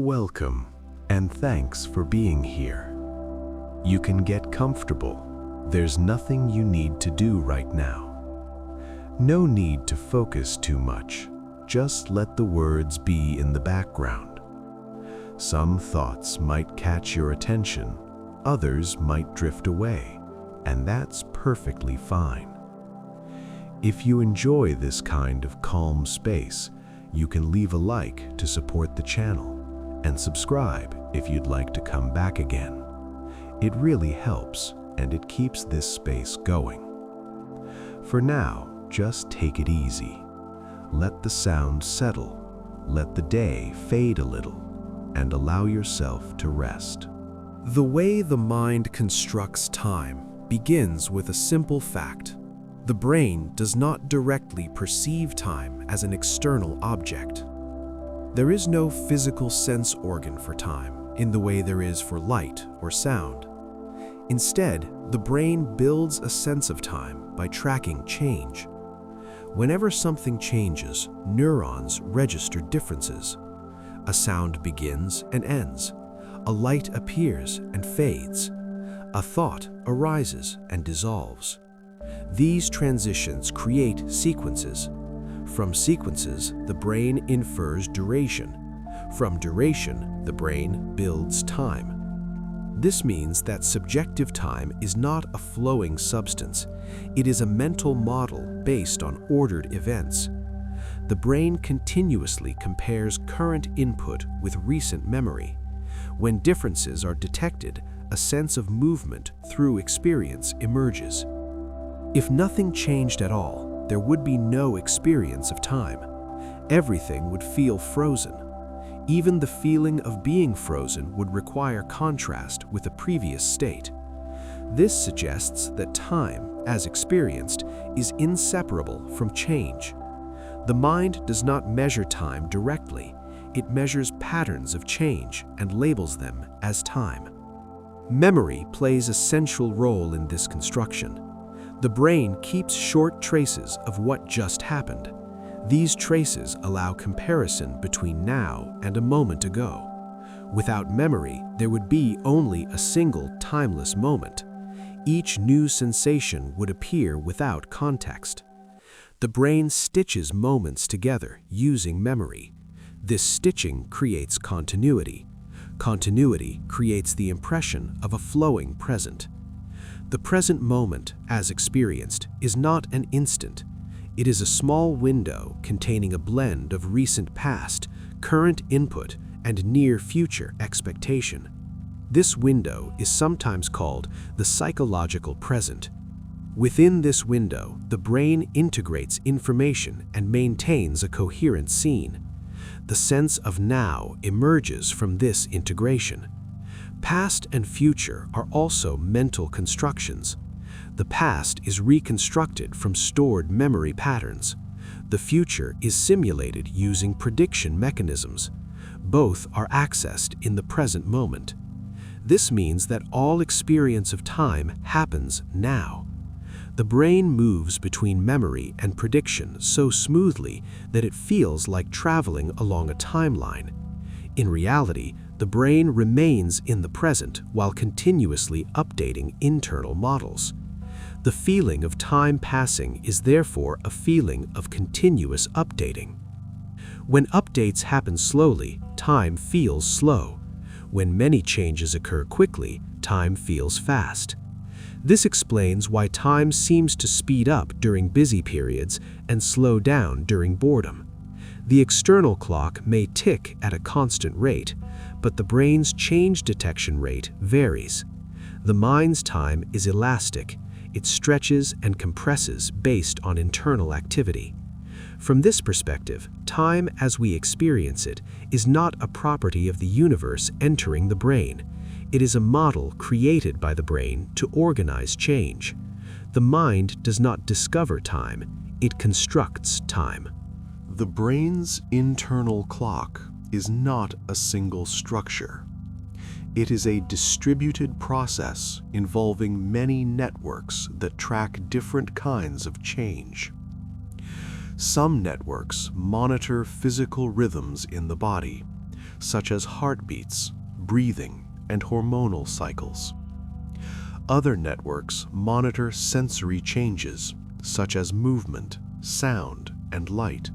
Welcome, and thanks for being here. You can get comfortable. There's nothing you need to do right now. No need to focus too much. Just let the words be in the background. Some thoughts might catch your attention, others might drift away, and that's perfectly fine. If you enjoy this kind of calm space, you can leave a like to support the channel and subscribe if you'd like to come back again. It really helps, and it keeps this space going. For now, just take it easy. Let the sound settle, let the day fade a little, and allow yourself to rest. The way the mind constructs time begins with a simple fact. The brain does not directly perceive time as an external object. There is no physical sense organ for time in the way there is for light or sound. Instead, the brain builds a sense of time by tracking change. Whenever something changes, neurons register differences. A sound begins and ends. A light appears and fades. A thought arises and dissolves. These transitions create sequences. From sequences, the brain infers duration. From duration, the brain builds time. This means that subjective time is not a flowing substance. It is a mental model based on ordered events. The brain continuously compares current input with recent memory. When differences are detected, a sense of movement through experience emerges. If nothing changed at all, there would be no experience of time. Everything would feel frozen. Even the feeling of being frozen would require contrast with a previous state. This suggests that time, as experienced, is inseparable from change. The mind does not measure time directly. It measures patterns of change and labels them as time. Memory plays a central role in this construction. The brain keeps short traces of what just happened. These traces allow comparison between now and a moment ago. Without memory, there would be only a single timeless moment. Each new sensation would appear without context. The brain stitches moments together using memory. This stitching creates continuity. Continuity creates the impression of a flowing present. The present moment, as experienced, is not an instant. It is a small window containing a blend of recent past, current input, and near future expectation. This window is sometimes called the psychological present. Within this window, the brain integrates information and maintains a coherent scene. The sense of now emerges from this integration. Past and future are also mental constructions. The past is reconstructed from stored memory patterns. The future is simulated using prediction mechanisms. Both are accessed in the present moment. This means that all experience of time happens now. The brain moves between memory and prediction so smoothly that it feels like traveling along a timeline. In reality, the brain remains in the present while continuously updating internal models. The feeling of time passing is therefore a feeling of continuous updating. When updates happen slowly, time feels slow. When many changes occur quickly, time feels fast. This explains why time seems to speed up during busy periods and slow down during boredom. The external clock may tick at a constant rate, but the brain's change detection rate varies. The mind's time is elastic. It stretches and compresses based on internal activity. From this perspective, time as we experience it is not a property of the universe entering the brain. It is a model created by the brain to organize change. The mind does not discover time, it constructs time. The brain's internal clock is not a single structure. It is a distributed process involving many networks that track different kinds of change. Some networks monitor physical rhythms in the body. such as heartbeats, breathing, and hormonal cycles. Other networks monitor sensory changes, such as movement, sound, and light.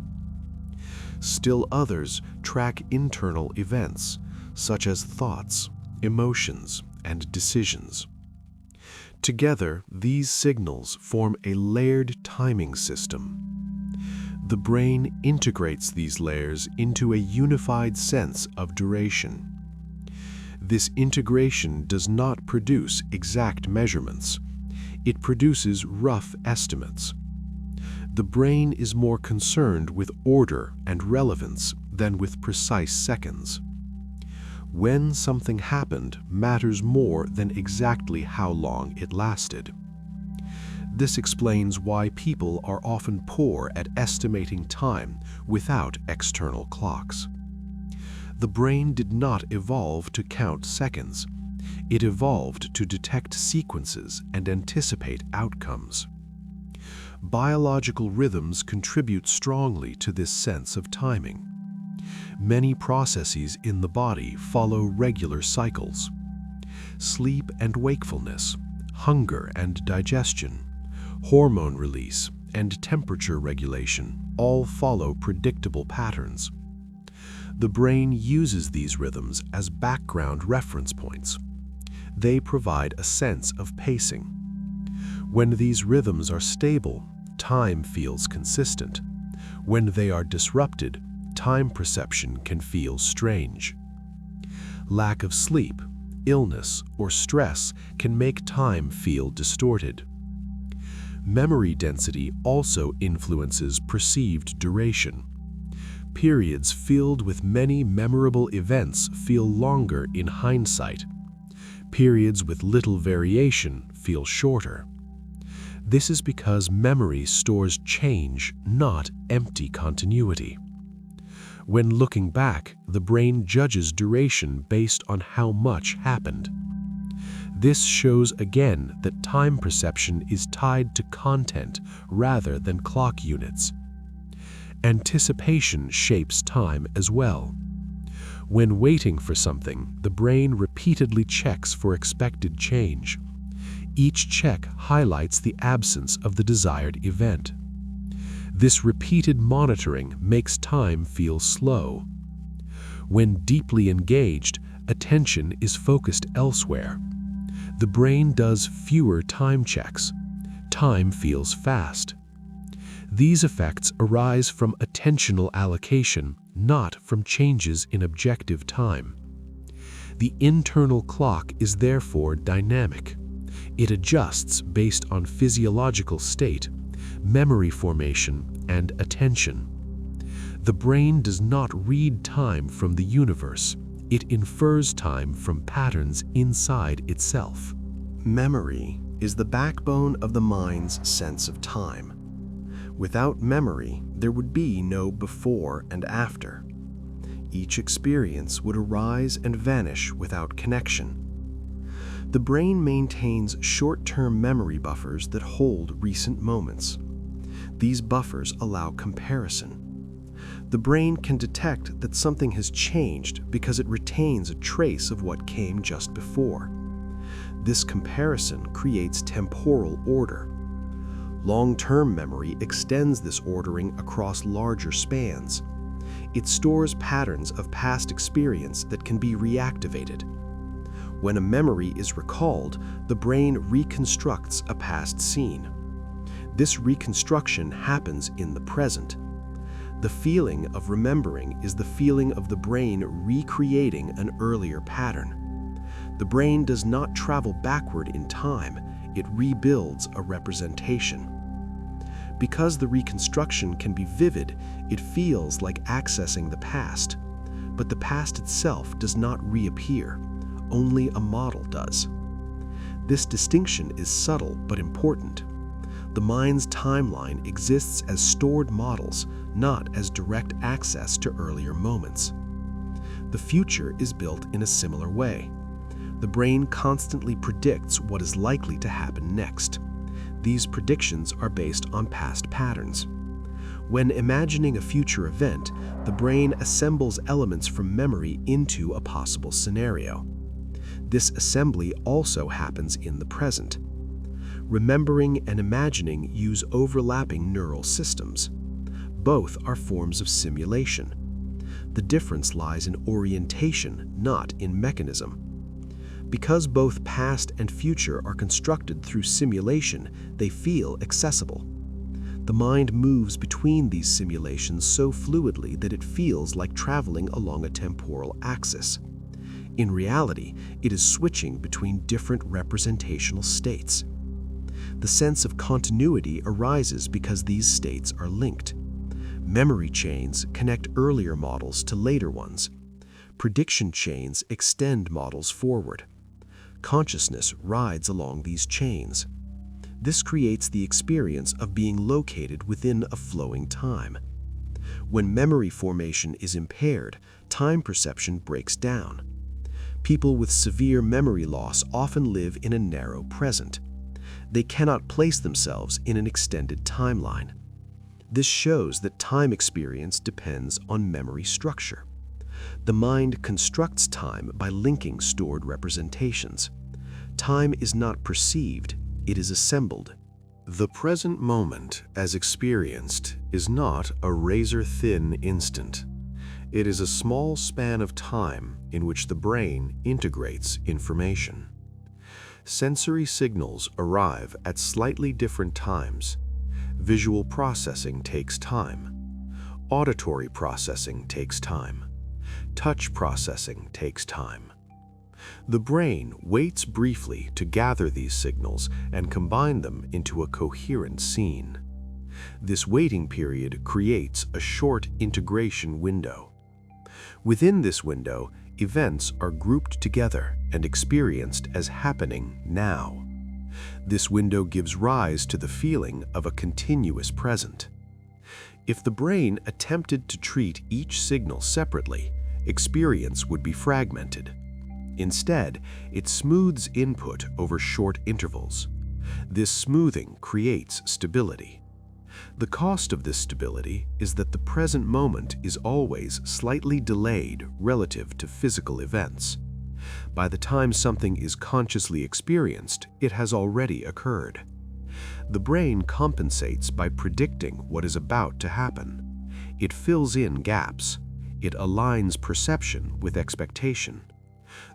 Still others track internal events, such as thoughts, emotions, and decisions. Together, these signals form a layered timing system. The brain integrates these layers into a unified sense of duration. This integration does not produce exact measurements. It produces rough estimates. The brain is more concerned with order and relevance than with precise seconds. When something happened matters more than exactly how long it lasted. This explains why people are often poor at estimating time without external clocks. The brain did not evolve to count seconds. It evolved to detect sequences and anticipate outcomes. Biological rhythms contribute strongly to this sense of timing. Many processes in the body follow regular cycles. Sleep and wakefulness, hunger and digestion, hormone release, and temperature regulation all follow predictable patterns. The brain uses these rhythms as background reference points. They provide a sense of pacing. When these rhythms are stable, time feels consistent. When they are disrupted, time perception can feel strange. Lack of sleep, illness, or stress can make time feel distorted. Memory density also influences perceived duration. Periods filled with many memorable events feel longer in hindsight. Periods with little variation feel shorter. This is because memory stores change, not empty continuity. When looking back, the brain judges duration based on how much happened. This shows again that time perception is tied to content rather than clock units. Anticipation shapes time as well. When waiting for something, the brain repeatedly checks for expected change. Each check highlights the absence of the desired event. This repeated monitoring makes time feel slow. When deeply engaged, attention is focused elsewhere. The brain does fewer time checks. Time feels fast. These effects arise from attentional allocation, not from changes in objective time. The internal clock is therefore dynamic. It adjusts based on physiological state, memory formation, and attention. The brain does not read time from the universe. It infers time from patterns inside itself. Memory is the backbone of the mind's sense of time. Without memory, there would be no before and after. Each experience would arise and vanish without connection. The brain maintains short-term memory buffers that hold recent moments. These buffers allow comparison. The brain can detect that something has changed because it retains a trace of what came just before. This comparison creates temporal order. Long-term memory extends this ordering across larger spans. It stores patterns of past experience that can be reactivated. When a memory is recalled, the brain reconstructs a past scene. This reconstruction happens in the present. The feeling of remembering is the feeling of the brain recreating an earlier pattern. The brain does not travel backward in time, it rebuilds a representation. Because the reconstruction can be vivid, it feels like accessing the past. But the past itself does not reappear, only a model does. This distinction is subtle but important. The mind's timeline exists as stored models, not as direct access to earlier moments. The future is built in a similar way. The brain constantly predicts what is likely to happen next. These predictions are based on past patterns. When imagining a future event, the brain assembles elements from memory into a possible scenario. This assembly also happens in the present. Remembering and imagining use overlapping neural systems. Both are forms of simulation. The difference lies in orientation, not in mechanism. Because both past and future are constructed through simulation, they feel accessible. The mind moves between these simulations so fluidly that it feels like traveling along a temporal axis. In reality, it is switching between different representational states. The sense of continuity arises because these states are linked. Memory chains connect earlier models to later ones. Prediction chains extend models forward. Consciousness rides along these chains. This creates the experience of being located within a flowing time. When memory formation is impaired, time perception breaks down. People with severe memory loss often live in a narrow present. They cannot place themselves in an extended timeline. This shows that time experience depends on memory structure. The mind constructs time by linking stored representations. Time is not perceived, it is assembled. The present moment, as experienced, is not a razor-thin instant. It is a small span of time in which the brain integrates information. Sensory signals arrive at slightly different times. Visual processing takes time. Auditory processing takes time. Touch processing takes time. The brain waits briefly to gather these signals and combine them into a coherent scene. This waiting period creates a short integration window. Within this window, events are grouped together and experienced as happening now. This window gives rise to the feeling of a continuous present. If the brain attempted to treat each signal separately, experience would be fragmented. Instead, it smooths input over short intervals. This smoothing creates stability. The cost of this stability is that the present moment is always slightly delayed relative to physical events. By the time something is consciously experienced, it has already occurred. The brain compensates by predicting what is about to happen. It fills in gaps. It aligns perception with expectation.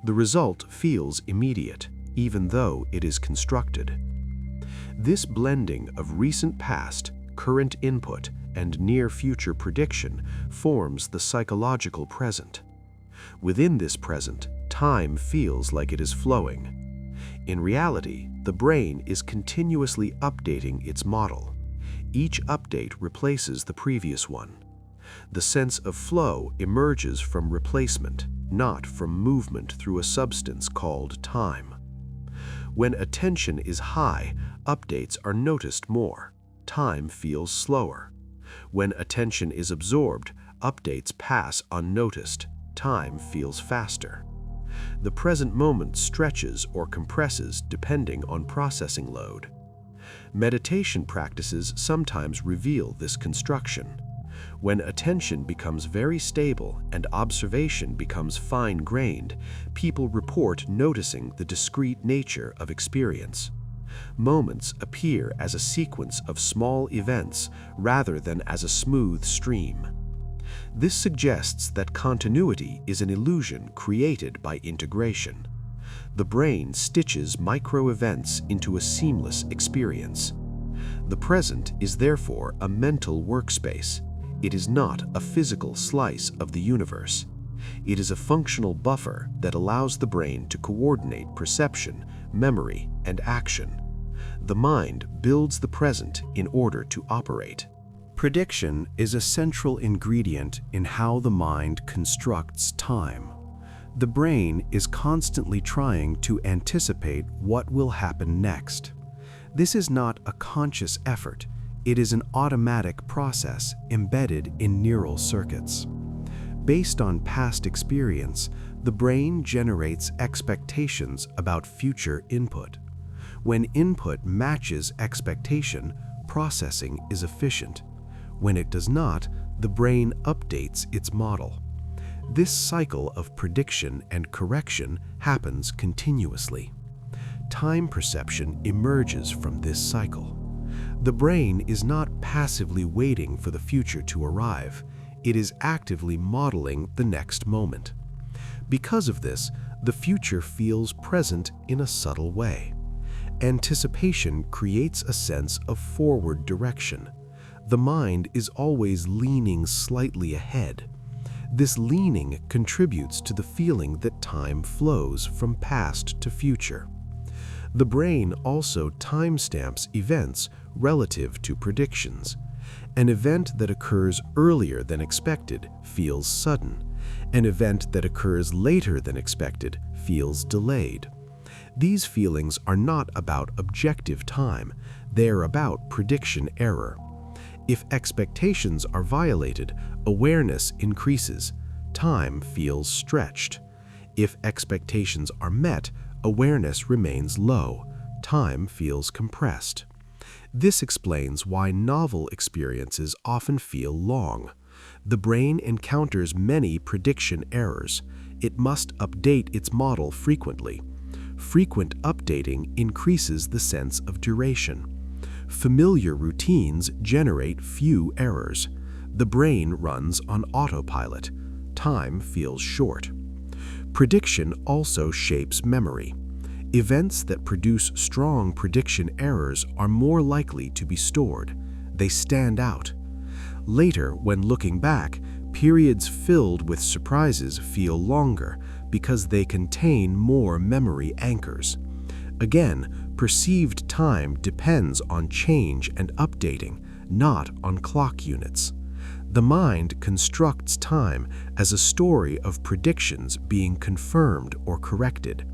The result feels immediate, even though it is constructed. This blending of recent past, current input, and near-future prediction forms the psychological present. Within this present, time feels like it is flowing. In reality, the brain is continuously updating its model. Each update replaces the previous one. The sense of flow emerges from replacement, not from movement through a substance called time. When attention is high, updates are noticed more. Time feels slower. When attention is absorbed, updates pass unnoticed. Time feels faster. The present moment stretches or compresses depending on processing load. Meditation practices sometimes reveal this construction. When attention becomes very stable and observation becomes fine-grained, people report noticing the discrete nature of experience. Moments appear as a sequence of small events rather than as a smooth stream. This suggests that continuity is an illusion created by integration. The brain stitches micro-events into a seamless experience. The present is therefore a mental workspace. It is not a physical slice of the universe. It is a functional buffer that allows the brain to coordinate perception, memory, and action. The mind builds the present in order to operate. Prediction is a central ingredient in how the mind constructs time. The brain is constantly trying to anticipate what will happen next. This is not a conscious effort. It is an automatic process embedded in neural circuits. Based on past experience, the brain generates expectations about future input. When input matches expectation, processing is efficient. When it does not, the brain updates its model. This cycle of prediction and correction happens continuously. Time perception emerges from this cycle. The brain is not passively waiting for the future to arrive. It is actively modeling the next moment. Because of this, the future feels present in a subtle way. Anticipation creates a sense of forward direction. The mind is always leaning slightly ahead. This leaning contributes to the feeling that time flows from past to future. The brain also timestamps events relative to predictions. An event that occurs earlier than expected feels sudden. An event that occurs later than expected feels delayed. These feelings are not about objective time, they are about prediction error. If expectations are violated, awareness increases. Time feels stretched. If expectations are met, awareness remains low. Time feels compressed. This explains why novel experiences often feel long. The brain encounters many prediction errors. It must update its model frequently. Frequent updating increases the sense of duration. Familiar routines generate few errors. The brain runs on autopilot. Time feels short. Prediction also shapes memory. Events that produce strong prediction errors are more likely to be stored. They stand out. Later, when looking back, periods filled with surprises feel longer because they contain more memory anchors. Again, perceived time depends on change and updating, not on clock units. The mind constructs time as a story of predictions being confirmed or corrected.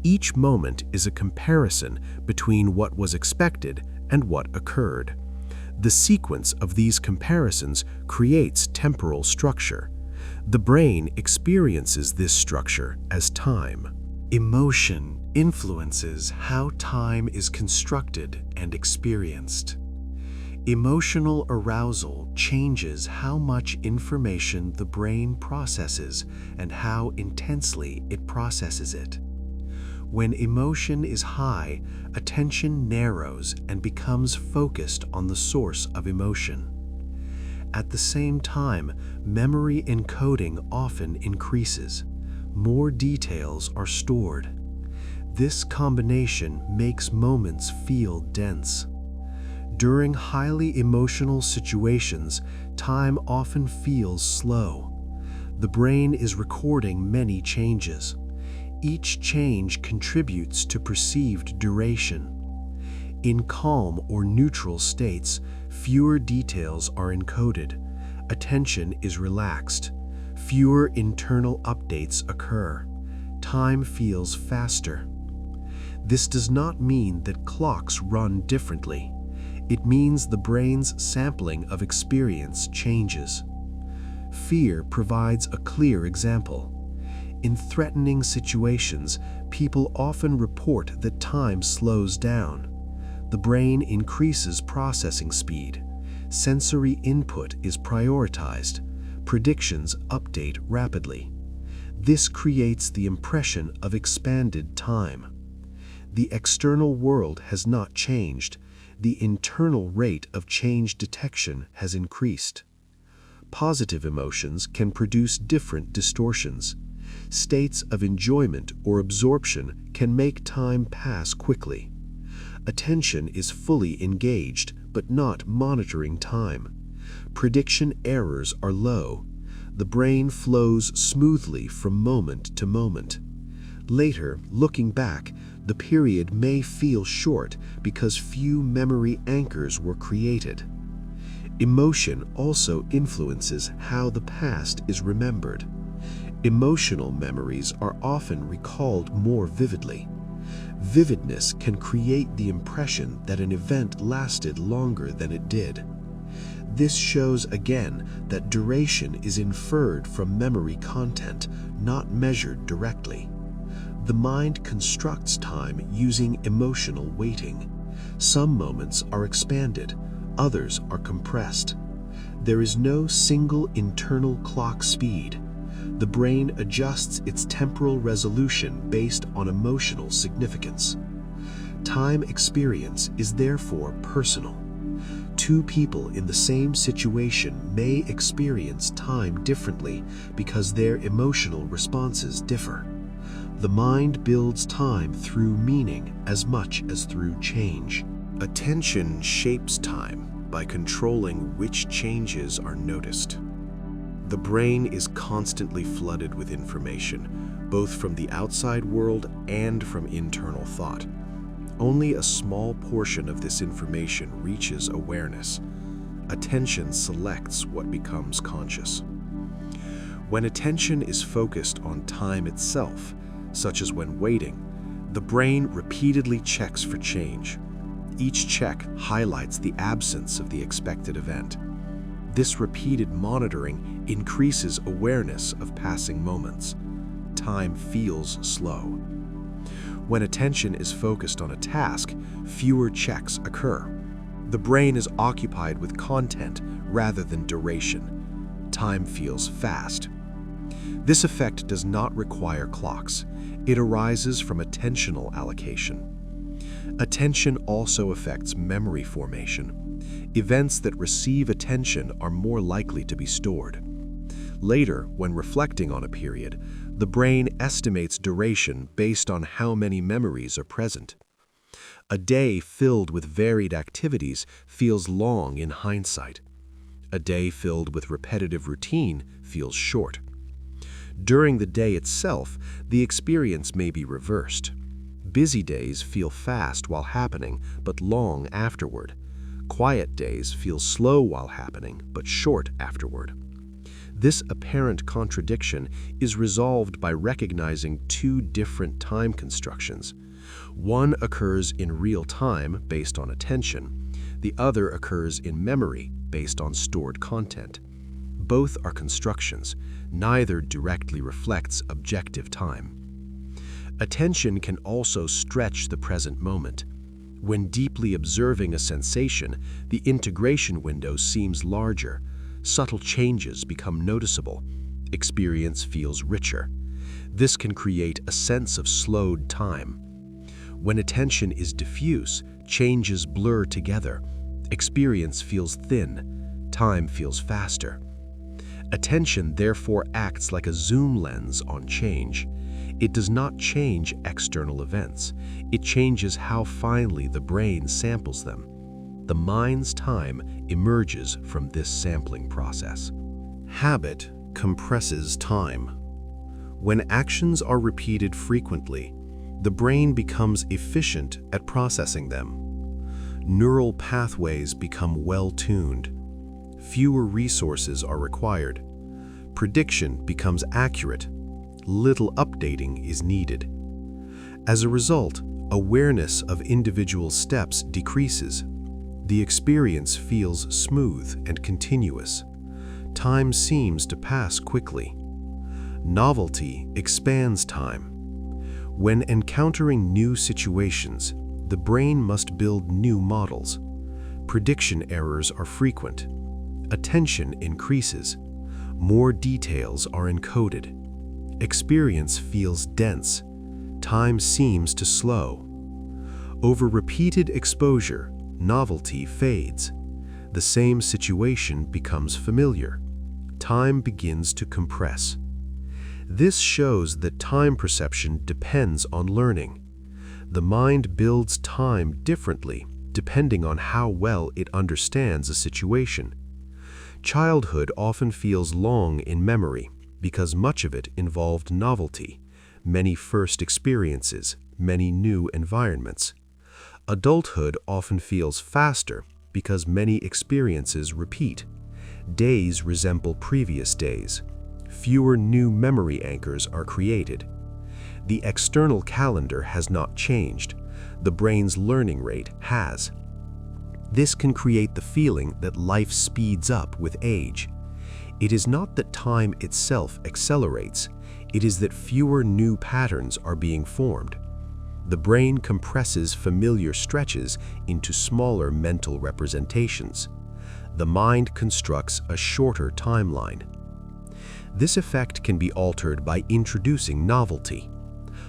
Each moment is a comparison between what was expected and what occurred. The sequence of these comparisons creates temporal structure. The brain experiences this structure as time. Emotion influences how time is constructed and experienced. Emotional arousal changes how much information the brain processes and how intensely it processes it. When emotion is high, attention narrows and becomes focused on the source of emotion. At the same time, memory encoding often increases. More details are stored. This combination makes moments feel dense. During highly emotional situations, time often feels slow. The brain is recording many changes. Each change contributes to perceived duration. In calm or neutral states, fewer details are encoded. Attention is relaxed. Fewer internal updates occur. Time feels faster. This does not mean that clocks run differently. It means the brain's sampling of experience changes. Fear provides a clear example. In threatening situations, people often report that time slows down. The brain increases processing speed. Sensory input is prioritized. Predictions update rapidly. This creates the impression of expanded time. The external world has not changed. The internal rate of change detection has increased. Positive emotions can produce different distortions. States of enjoyment or absorption can make time pass quickly. Attention is fully engaged but not monitoring time. Prediction errors are low. The brain flows smoothly from moment to moment. Later, looking back, the period may feel short because few memory anchors were created. Emotion also influences how the past is remembered. Emotional memories are often recalled more vividly. Vividness can create the impression that an event lasted longer than it did. This shows again that duration is inferred from memory content, not measured directly. The mind constructs time using emotional weighting. Some moments are expanded, others are compressed. There is no single internal clock speed. The brain adjusts its temporal resolution based on emotional significance. Time experience is therefore personal. Two people in the same situation may experience time differently because their emotional responses differ. The mind builds time through meaning as much as through change. Attention shapes time by controlling which changes are noticed. The brain is constantly flooded with information, both from the outside world and from internal thought. Only a small portion of this information reaches awareness. Attention selects what becomes conscious. When attention is focused on time itself, such as when waiting, the brain repeatedly checks for change. Each check highlights the absence of the expected event. This repeated monitoring increases awareness of passing moments. Time feels slow. When attention is focused on a task, fewer checks occur. The brain is occupied with content rather than duration. Time feels fast. This effect does not require clocks. It arises from attentional allocation. Attention also affects memory formation. Events that receive attention are more likely to be stored. Later, when reflecting on a period, the brain estimates duration based on how many memories are present. A day filled with varied activities feels long in hindsight. A day filled with repetitive routine feels short. During the day itself, the experience may be reversed. Busy days feel fast while happening, but long afterward. Quiet days feel slow while happening, but short afterward. This apparent contradiction is resolved by recognizing two different time constructions. One occurs in real time based on attention. The other occurs in memory based on stored content. Both are constructions. Neither directly reflects objective time. Attention can also stretch the present moment. When deeply observing a sensation, the integration window seems larger. Subtle changes become noticeable. Experience feels richer. This can create a sense of slowed time. When attention is diffuse, changes blur together. Experience feels thin. Time feels faster. Attention therefore acts like a zoom lens on change. It does not change external events. It changes how finely the brain samples them. The mind's time emerges from this sampling process. Habit compresses time. When actions are repeated frequently, the brain becomes efficient at processing them. Neural pathways become well-tuned. Fewer resources are required. Prediction becomes accurate. Little updating is needed. As a result, awareness of individual steps decreases. The experience feels smooth and continuous. Time seems to pass quickly. Novelty expands time. When encountering new situations, the brain must build new models. Prediction errors are frequent. Attention increases. More details are encoded. Experience feels dense. Time seems to slow. Over repeated exposure, novelty fades. The same situation becomes familiar. Time begins to compress. This shows that time perception depends on learning. The mind builds time differently depending on how well it understands a situation. Childhood often feels long in memory because much of it involved novelty, many first experiences, many new environments. Adulthood often feels faster because many experiences repeat. Days resemble previous days. Fewer new memory anchors are created. The external calendar has not changed. The brain's learning rate has. This can create the feeling that life speeds up with age. It is not that time itself accelerates. It is that fewer new patterns are being formed. The brain compresses familiar stretches into smaller mental representations. the mind constructs a shorter timeline. This effect can be altered by introducing novelty.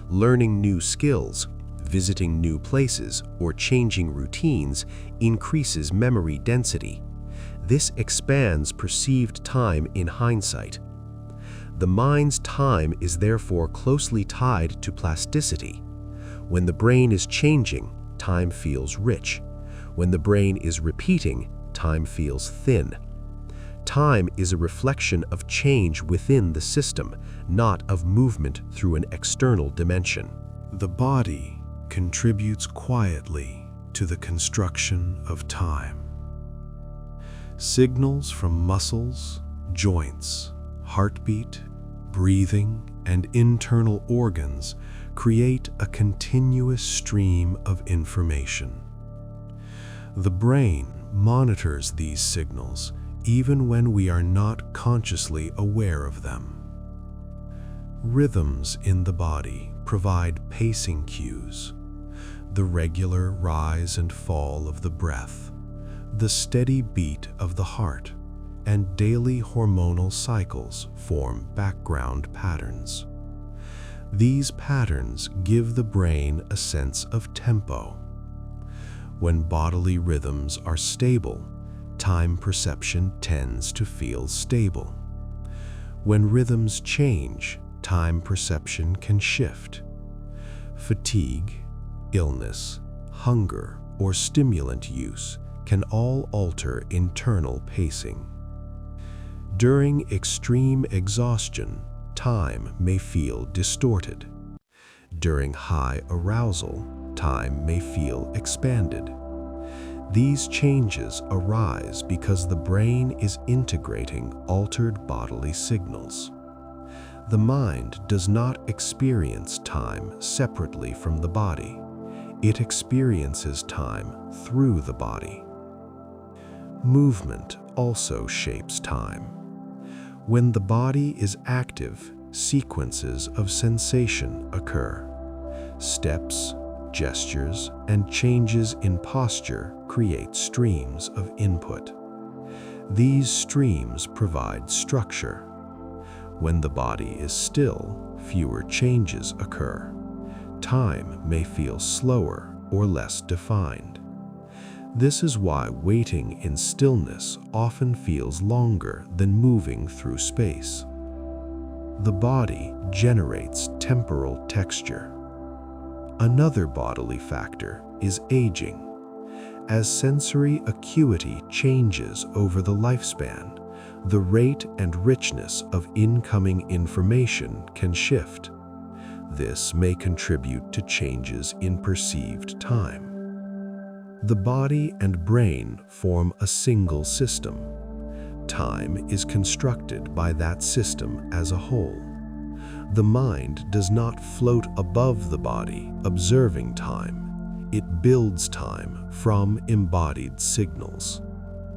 Learning new skills, visiting new places, or changing routines increases memory density. This expands perceived time in hindsight. The mind's time is therefore closely tied to plasticity. When the brain is changing, time feels rich. When the brain is repeating, time feels thin. Time is a reflection of change within the system, not of movement through an external dimension. The body contributes quietly to the construction of time. Signals from muscles, joints, heartbeat, breathing, and internal organs create a continuous stream of information. The brain monitors these signals even when we are not consciously aware of them. Rhythms in the body provide pacing cues. The regular rise and fall of the breath, the steady beat of the heart, and daily hormonal cycles form background patterns. These patterns give the brain a sense of tempo. When bodily rhythms are stable, time perception tends to feel stable. When rhythms change, time perception can shift. Fatigue, illness, hunger, or stimulant use can all alter internal pacing. During extreme exhaustion, time may feel distorted. During high arousal, time may feel expanded. These changes arise because the brain is integrating altered bodily signals. The mind does not experience time separately from the body. It experiences time through the body. Movement also shapes time. When the body is active, sequences of sensation occur. Steps, gestures, and changes in posture create streams of input. These streams provide structure. When the body is still, fewer changes occur. Time may feel slower or less defined. This is why waiting in stillness often feels longer than moving through space. The body generates temporal texture. Another bodily factor is aging. As sensory acuity changes over the lifespan, the rate and richness of incoming information can shift. This may contribute to changes in perceived time. The body and brain form a single system. Time is constructed by that system as a whole. The mind does not float above the body, observing time. It builds time from embodied signals.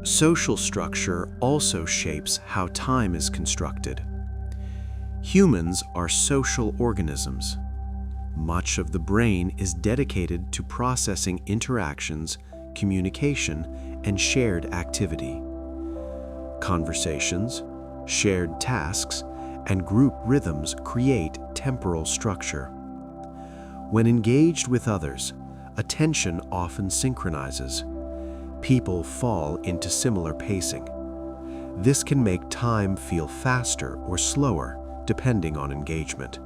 Social structure also shapes how time is constructed. Humans are social organisms. Much of the brain is dedicated to processing interactions, communication, and shared activity. Conversations, shared tasks, and group rhythms create temporal structure. When engaged with others, attention often synchronizes. People fall into similar pacing. This can make time feel faster or slower, depending on engagement.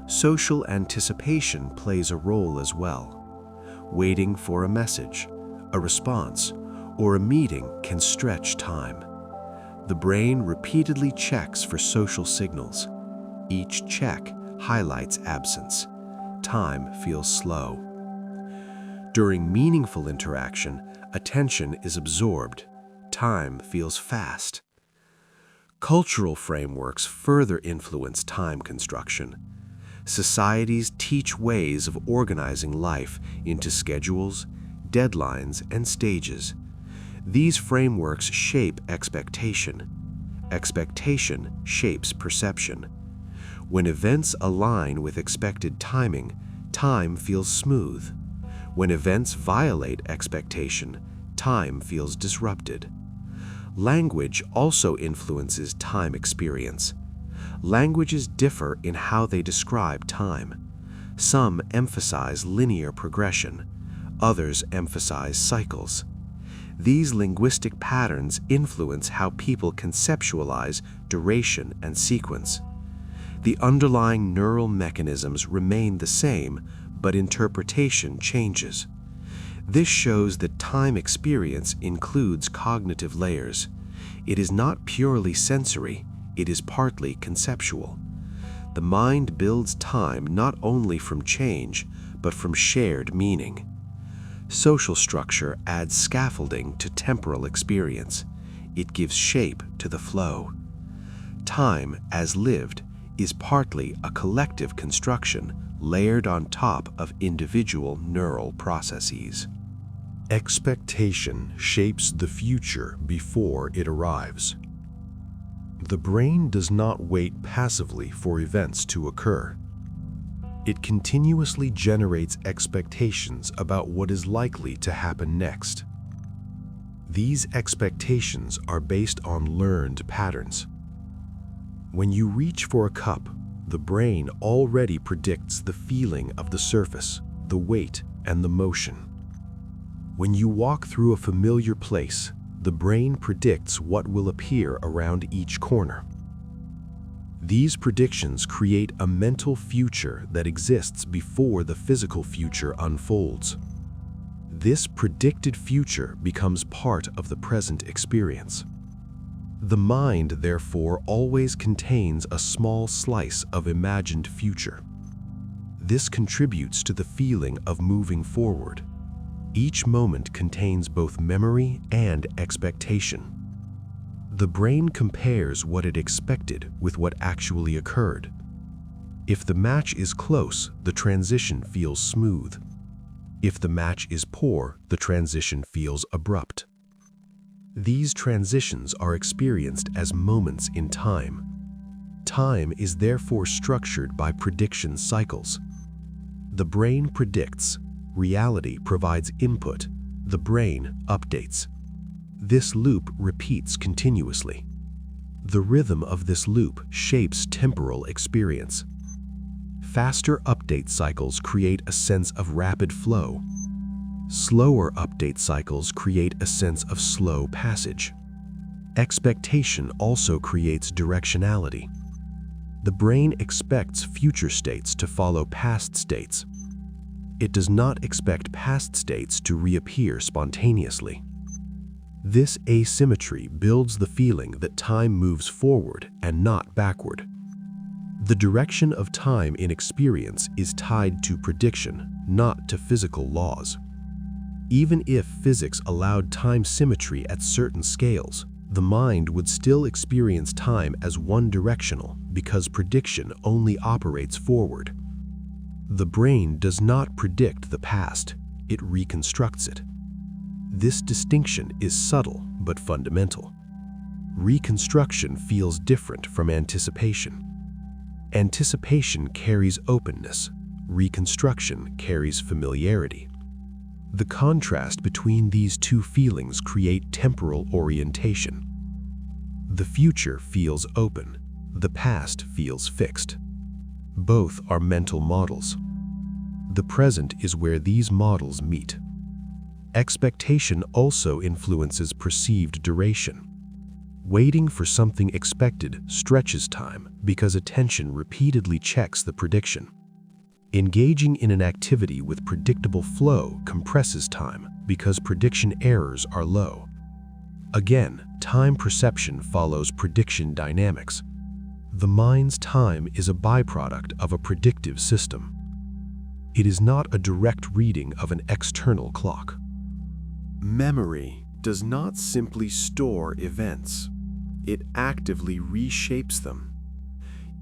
Social anticipation plays a role as well. Waiting for a message, a response, or a meeting can stretch time. The brain repeatedly checks for social signals. Each check highlights absence. Time feels slow. During meaningful interaction, attention is absorbed. Time feels fast. Cultural frameworks further influence time construction. Societies teach ways of organizing life into schedules, deadlines, and stages. These frameworks shape expectation. Expectation shapes perception. When events align with expected timing, time feels smooth. When events violate expectation, time feels disrupted. Language also influences time experience. Languages differ in how they describe time. Some emphasize linear progression, others emphasize cycles. These linguistic patterns influence how people conceptualize duration and sequence. The underlying neural mechanisms remain the same, but interpretation changes. This shows that time experience includes cognitive layers. It is not purely sensory, it is partly conceptual. The mind builds time not only from change, but from shared meaning. Social structure adds scaffolding to temporal experience. It gives shape to the flow. Time, as lived, is partly a collective construction layered on top of individual neural processes. Expectation shapes the future before it arrives. The brain does not wait passively for events to occur. It continuously generates expectations about what is likely to happen next. These expectations are based on learned patterns. When you reach for a cup, the brain already predicts the feeling of the surface, the weight, and the motion. When you walk through a familiar place, the brain predicts what will appear around each corner. These predictions create a mental future that exists before the physical future unfolds. This predicted future becomes part of the present experience. The mind, therefore, always contains a small slice of imagined future. This contributes to the feeling of moving forward. Each moment contains both memory and expectation. The brain compares what it expected with what actually occurred. If the match is close, the transition feels smooth. If the match is poor, the transition feels abrupt. These transitions are experienced as moments in time. Time is therefore structured by prediction cycles. The brain predicts, reality provides input, the brain updates. This loop repeats continuously. The rhythm of this loop shapes temporal experience. Faster update cycles create a sense of rapid flow. Slower update cycles create a sense of slow passage. Expectation also creates directionality. The brain expects future states to follow past states. It does not expect past states to reappear spontaneously. This asymmetry builds the feeling that time moves forward and not backward. The direction of time in experience is tied to prediction, not to physical laws. Even if physics allowed time symmetry at certain scales, the mind would still experience time as one-directional because prediction only operates forward. The brain does not predict the past, it reconstructs it. This distinction is subtle but fundamental. Reconstruction feels different from anticipation. Anticipation carries openness, reconstruction carries familiarity. The contrast between these two feelings create temporal orientation. The future feels open, the past feels fixed. Both are mental models. The present is where these models meet. Expectation also influences perceived duration. Waiting for something expected stretches time because attention repeatedly checks the prediction. Engaging in an activity with predictable flow compresses time because prediction errors are low. Again, time perception follows prediction dynamics. The mind's time is a byproduct of a predictive system. It is not a direct reading of an external clock. Memory does not simply store events. It actively reshapes them.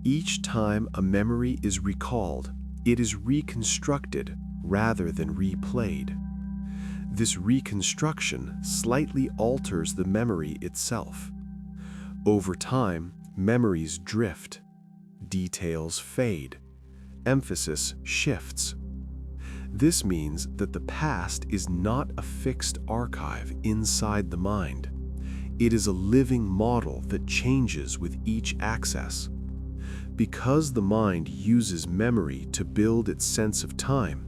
Each time a memory is recalled, it is reconstructed rather than replayed. This reconstruction slightly alters the memory itself. Over time, memories drift, details fade, emphasis shifts. This means that the past is not a fixed archive inside the mind. It is a living model that changes with each access. Because the mind uses memory to build its sense of time,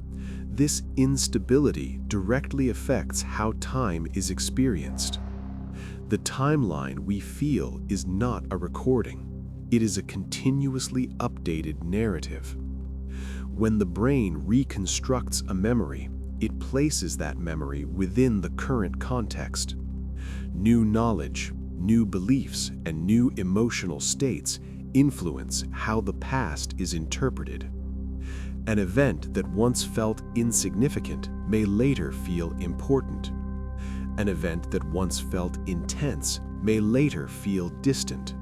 this instability directly affects how time is experienced. The timeline we feel is not a recording. It is a continuously updated narrative. When the brain reconstructs a memory, it places that memory within the current context. New knowledge, new beliefs, and new emotional states influence how the past is interpreted. An event that once felt insignificant may later feel important. An event that once felt intense may later feel distant.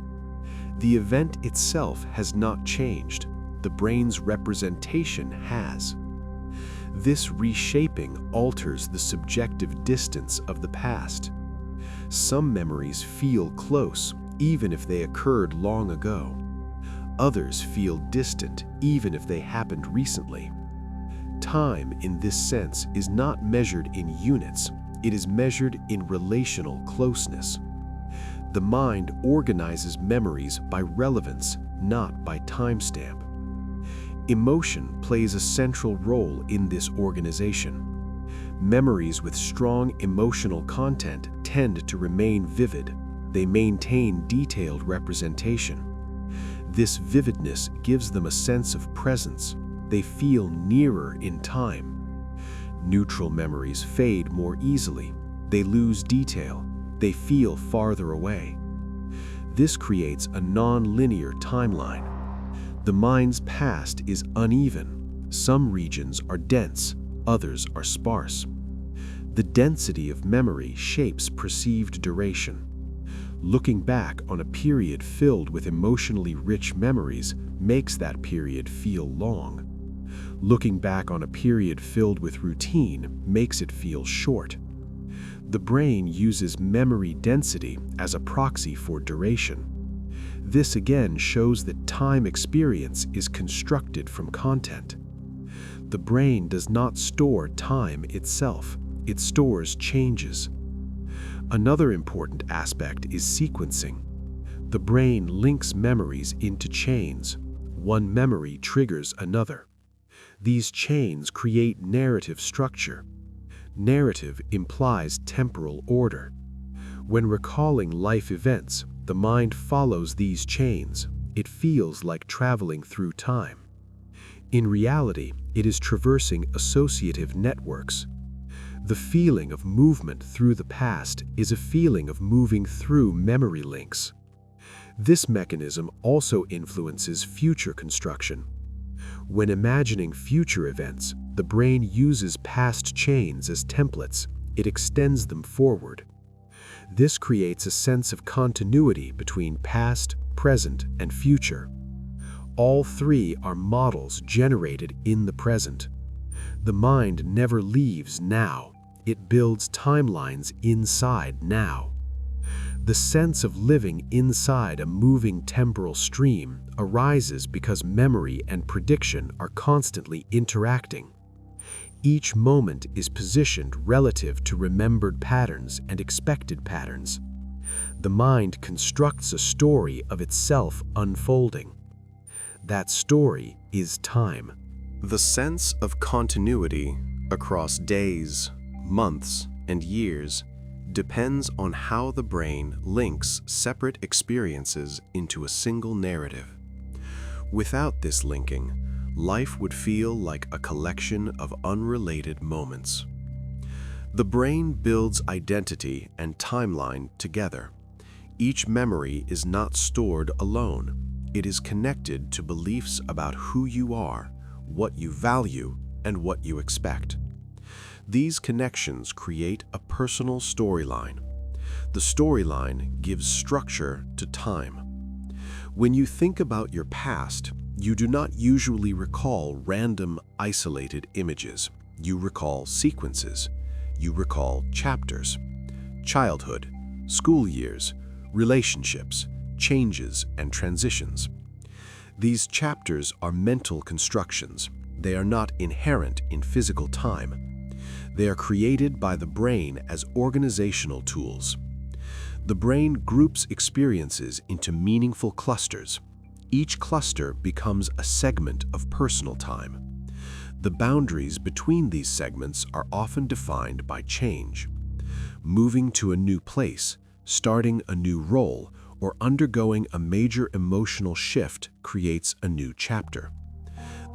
The event itself has not changed. The brain's representation has. This reshaping alters the subjective distance of the past. Some memories feel close, even if they occurred long ago. Others feel distant, even if they happened recently. Time, in this sense, is not measured in units. It is measured in relational closeness. The mind organizes memories by relevance, not by timestamp. Emotion plays a central role in this organization. Memories with strong emotional content tend to remain vivid. They maintain detailed representation. This vividness gives them a sense of presence. They feel nearer in time. Neutral memories fade more easily. They lose detail. They feel farther away. This creates a non-linear timeline. The mind's past is uneven. Some regions are dense, others are sparse. The density of memory shapes perceived duration. Looking back on a period filled with emotionally rich memories makes that period feel long. Looking back on a period filled with routine makes it feel short. The brain uses memory density as a proxy for duration. This again shows that time experience is constructed from content. The brain does not store time itself. It stores changes. Another important aspect is sequencing. The brain links memories into chains. One memory triggers another. These chains create narrative structure. Narrative implies temporal order. When recalling life events, the mind follows these chains. It feels like traveling through time. In reality, it is traversing associative networks. The feeling of movement through the past is a feeling of moving through memory links. This mechanism also influences future construction. When imagining future events, the brain uses past chains as templates. It extends them forward. This creates a sense of continuity between past, present, and future. All three are models generated in the present. The mind never leaves now. It builds timelines inside now. The sense of living inside a moving temporal stream arises because memory and prediction are constantly interacting. Each moment is positioned relative to remembered patterns and expected patterns. The mind constructs a story of itself unfolding. That story is time. The sense of continuity across days, months, and years depends on how the brain links separate experiences into a single narrative. Without this linking, life would feel like a collection of unrelated moments. The brain builds identity and timeline together. Each memory is not stored alone. It is connected to beliefs about who you are, what you value, and what you expect. These connections create a personal storyline. The storyline gives structure to time. When you think about your past, you do not usually recall random, isolated images. You recall sequences. You recall chapters. Childhood, school years, relationships, changes, and transitions. These chapters are mental constructions. They are not inherent in physical time. They are created by the brain as organizational tools. The brain groups experiences into meaningful clusters. Each cluster becomes a segment of personal time. The boundaries between these segments are often defined by change. Moving to a new place, starting a new role, or undergoing a major emotional shift creates a new chapter.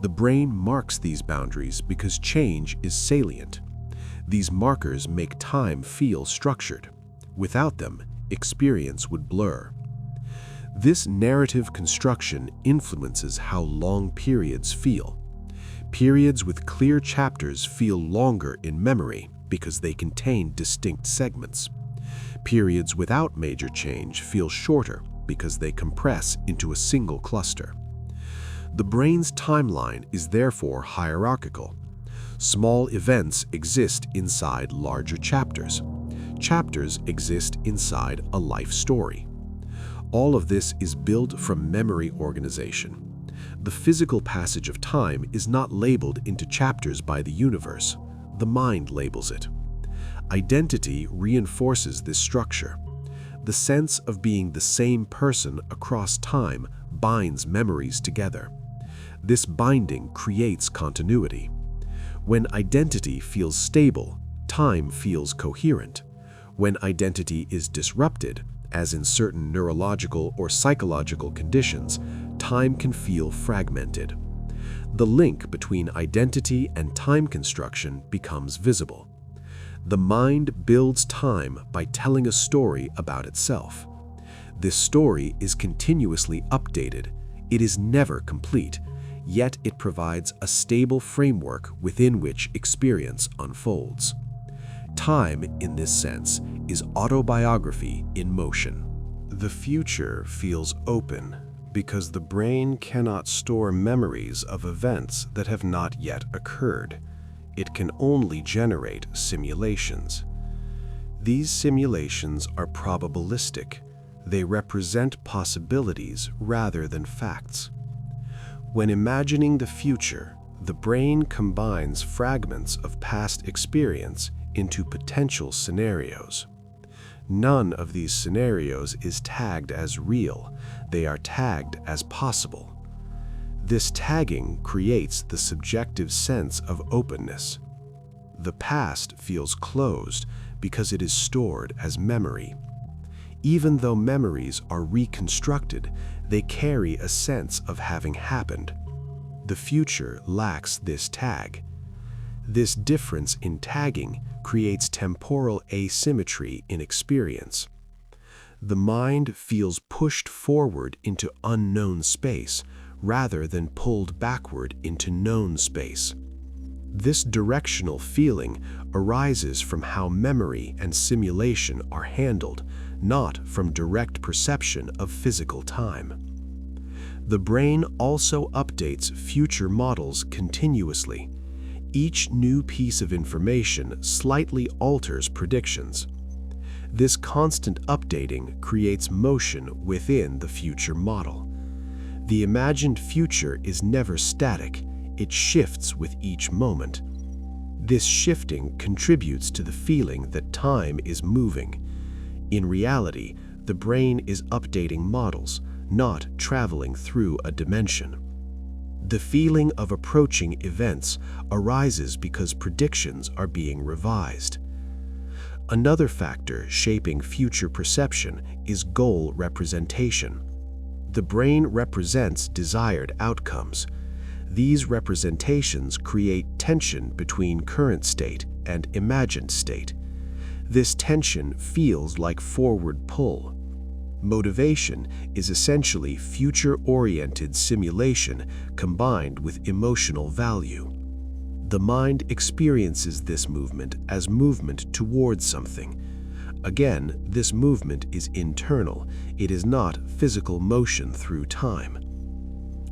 The brain marks these boundaries because change is salient. These markers make time feel structured. Without them, experience would blur. This narrative construction influences how long periods feel. Periods with clear chapters feel longer in memory because they contain distinct segments. Periods without major change feel shorter because they compress into a single cluster. The brain's timeline is therefore hierarchical. Small events exist inside larger chapters. Chapters exist inside a life story. All of this is built from memory organization. The physical passage of time is not labeled into chapters by the universe. The mind labels it. Identity reinforces this structure. The sense of being the same person across time binds memories together. This binding creates continuity. When identity feels stable, time feels coherent. When identity is disrupted, as in certain neurological or psychological conditions, time can feel fragmented. The link between identity and time construction becomes visible. The mind builds time by telling a story about itself. This story is continuously updated. It is never complete, yet it provides a stable framework within which experience unfolds. Time, in this sense, is autobiography in motion. The future feels open because the brain cannot store memories of events that have not yet occurred. It can only generate simulations. These simulations are probabilistic. They represent possibilities rather than facts. When imagining the future, the brain combines fragments of past experience into potential scenarios. None of these scenarios is tagged as real. They are tagged as possible. This tagging creates the subjective sense of openness. The past feels closed because it is stored as memory. Even though memories are reconstructed, they carry a sense of having happened. The future lacks this tag. This difference in tagging creates temporal asymmetry in experience. The mind feels pushed forward into unknown space rather than pulled backward into known space. This directional feeling arises from how memory and simulation are handled, not from direct perception of physical time. The brain also updates future models continuously. Each new piece of information slightly alters predictions. This constant updating creates motion within the future model. The imagined future is never static, it shifts with each moment. This shifting contributes to the feeling that time is moving. In reality, the brain is updating models, not traveling through a dimension. The feeling of approaching events arises because predictions are being revised. Another factor shaping future perception is goal representation. The brain represents desired outcomes. These representations create tension between current state and imagined state. This tension feels like forward pull. Motivation is essentially future-oriented simulation combined with emotional value. The mind experiences this movement as movement towards something. Again, this movement is internal. It is not physical motion through time.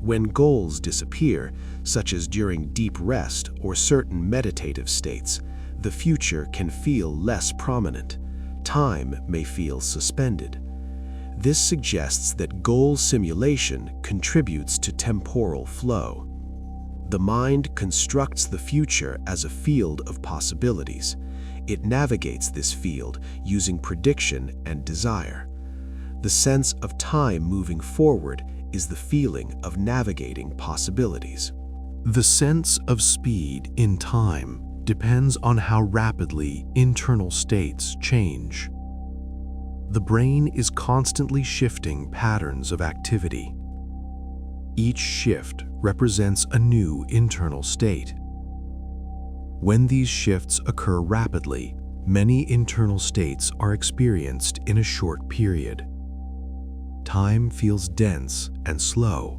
When goals disappear, such as during deep rest or certain meditative states, the future can feel less prominent. Time may feel suspended. This suggests that goal simulation contributes to temporal flow. The mind constructs the future as a field of possibilities. It navigates this field using prediction and desire. The sense of time moving forward is the feeling of navigating possibilities. The sense of speed in time depends on how rapidly internal states change. The brain is constantly shifting patterns of activity. Each shift represents a new internal state. When these shifts occur rapidly, many internal states are experienced in a short period. Time feels dense and slow.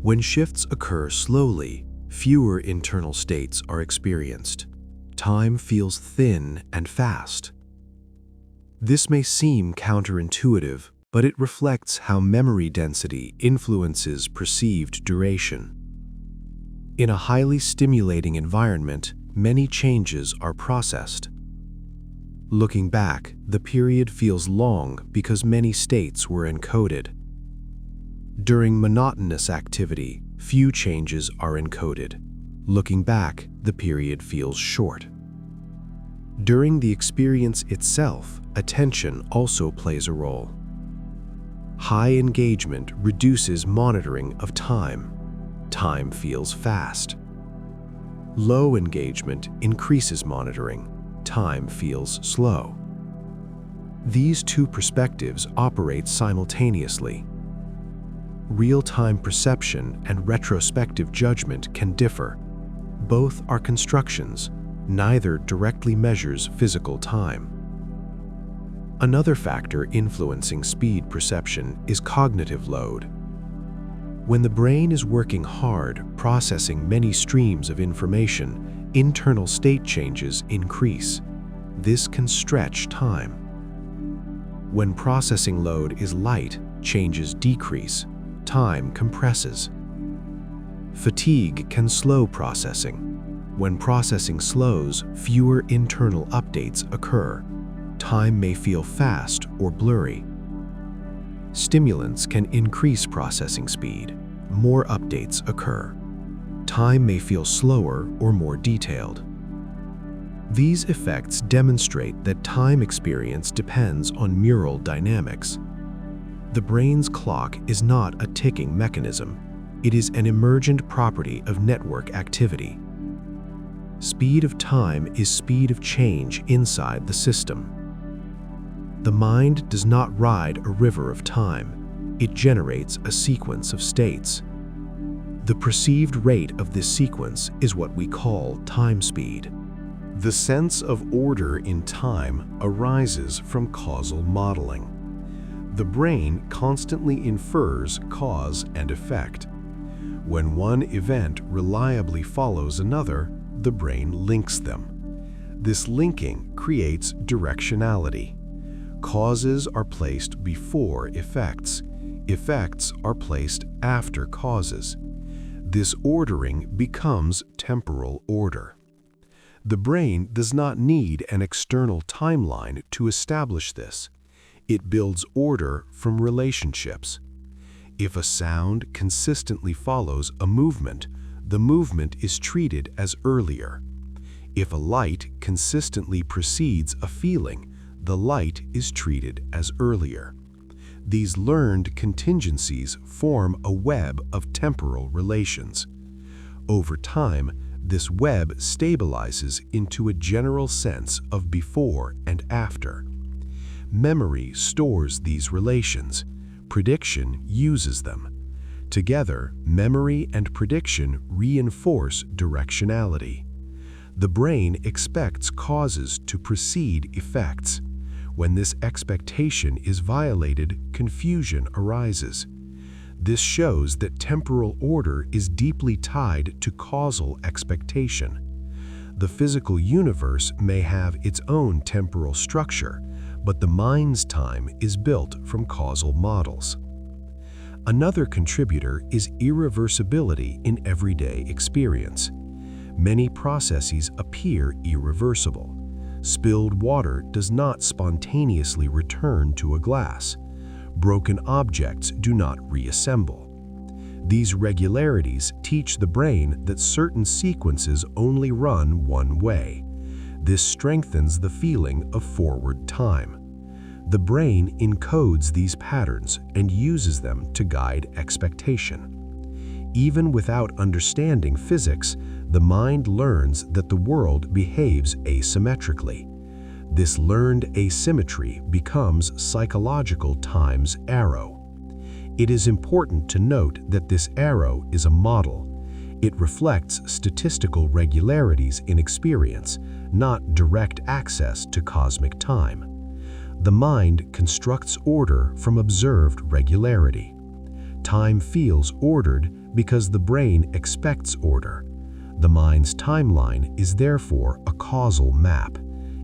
When shifts occur slowly, fewer internal states are experienced. Time feels thin and fast. This may seem counterintuitive, but it reflects how memory density influences perceived duration. In a highly stimulating environment, many changes are processed. Looking back, the period feels long because many states were encoded. During monotonous activity, few changes are encoded. Looking back, the period feels short. During the experience itself, attention also plays a role. High engagement reduces monitoring of time. Time feels fast. Low engagement increases monitoring. Time feels slow. These two perspectives operate simultaneously. Real-time perception and retrospective judgment can differ. Both are constructions. Neither directly measures physical time. Another factor influencing speed perception is cognitive load. When the brain is working hard, processing many streams of information, internal state changes increase. This can stretch time. When processing load is light, changes decrease. Time compresses. Fatigue can slow processing. When processing slows, fewer internal updates occur. Time may feel fast or blurry. Stimulants can increase processing speed. More updates occur. Time may feel slower or more detailed. These effects demonstrate that time experience depends on neural dynamics. The brain's clock is not a ticking mechanism. It is an emergent property of network activity. Speed of time is speed of change inside the system. The mind does not ride a river of time. It generates a sequence of states. The perceived rate of this sequence is what we call time speed. The sense of order in time arises from causal modeling. The brain constantly infers cause and effect. When one event reliably follows another, the brain links them. This linking creates directionality. Causes are placed before effects. Effects are placed after causes. This ordering becomes temporal order. The brain does not need an external timeline to establish this. It builds order from relationships. If a sound consistently follows a movement, the movement is treated as earlier. If a light consistently precedes a feeling, the light is treated as earlier. These learned contingencies form a web of temporal relations. Over time, this web stabilizes into a general sense of before and after. Memory stores these relations. Prediction uses them. Together, memory and prediction reinforce directionality. The brain expects causes to precede effects. When this expectation is violated, confusion arises. This shows that temporal order is deeply tied to causal expectation. The physical universe may have its own temporal structure, but the mind's time is built from causal models. Another contributor is irreversibility in everyday experience. Many processes appear irreversible. Spilled water does not spontaneously return to a glass. Broken objects do not reassemble. These regularities teach the brain that certain sequences only run one way. This strengthens the feeling of forward time. The brain encodes these patterns and uses them to guide expectation. Even without understanding physics, the mind learns that the world behaves asymmetrically. This learned asymmetry becomes psychological time's arrow. It is important to note that this arrow is a model. It reflects statistical regularities in experience, not direct access to cosmic time. The mind constructs order from observed regularity. Time feels ordered because the brain expects order. The mind's timeline is therefore a causal map.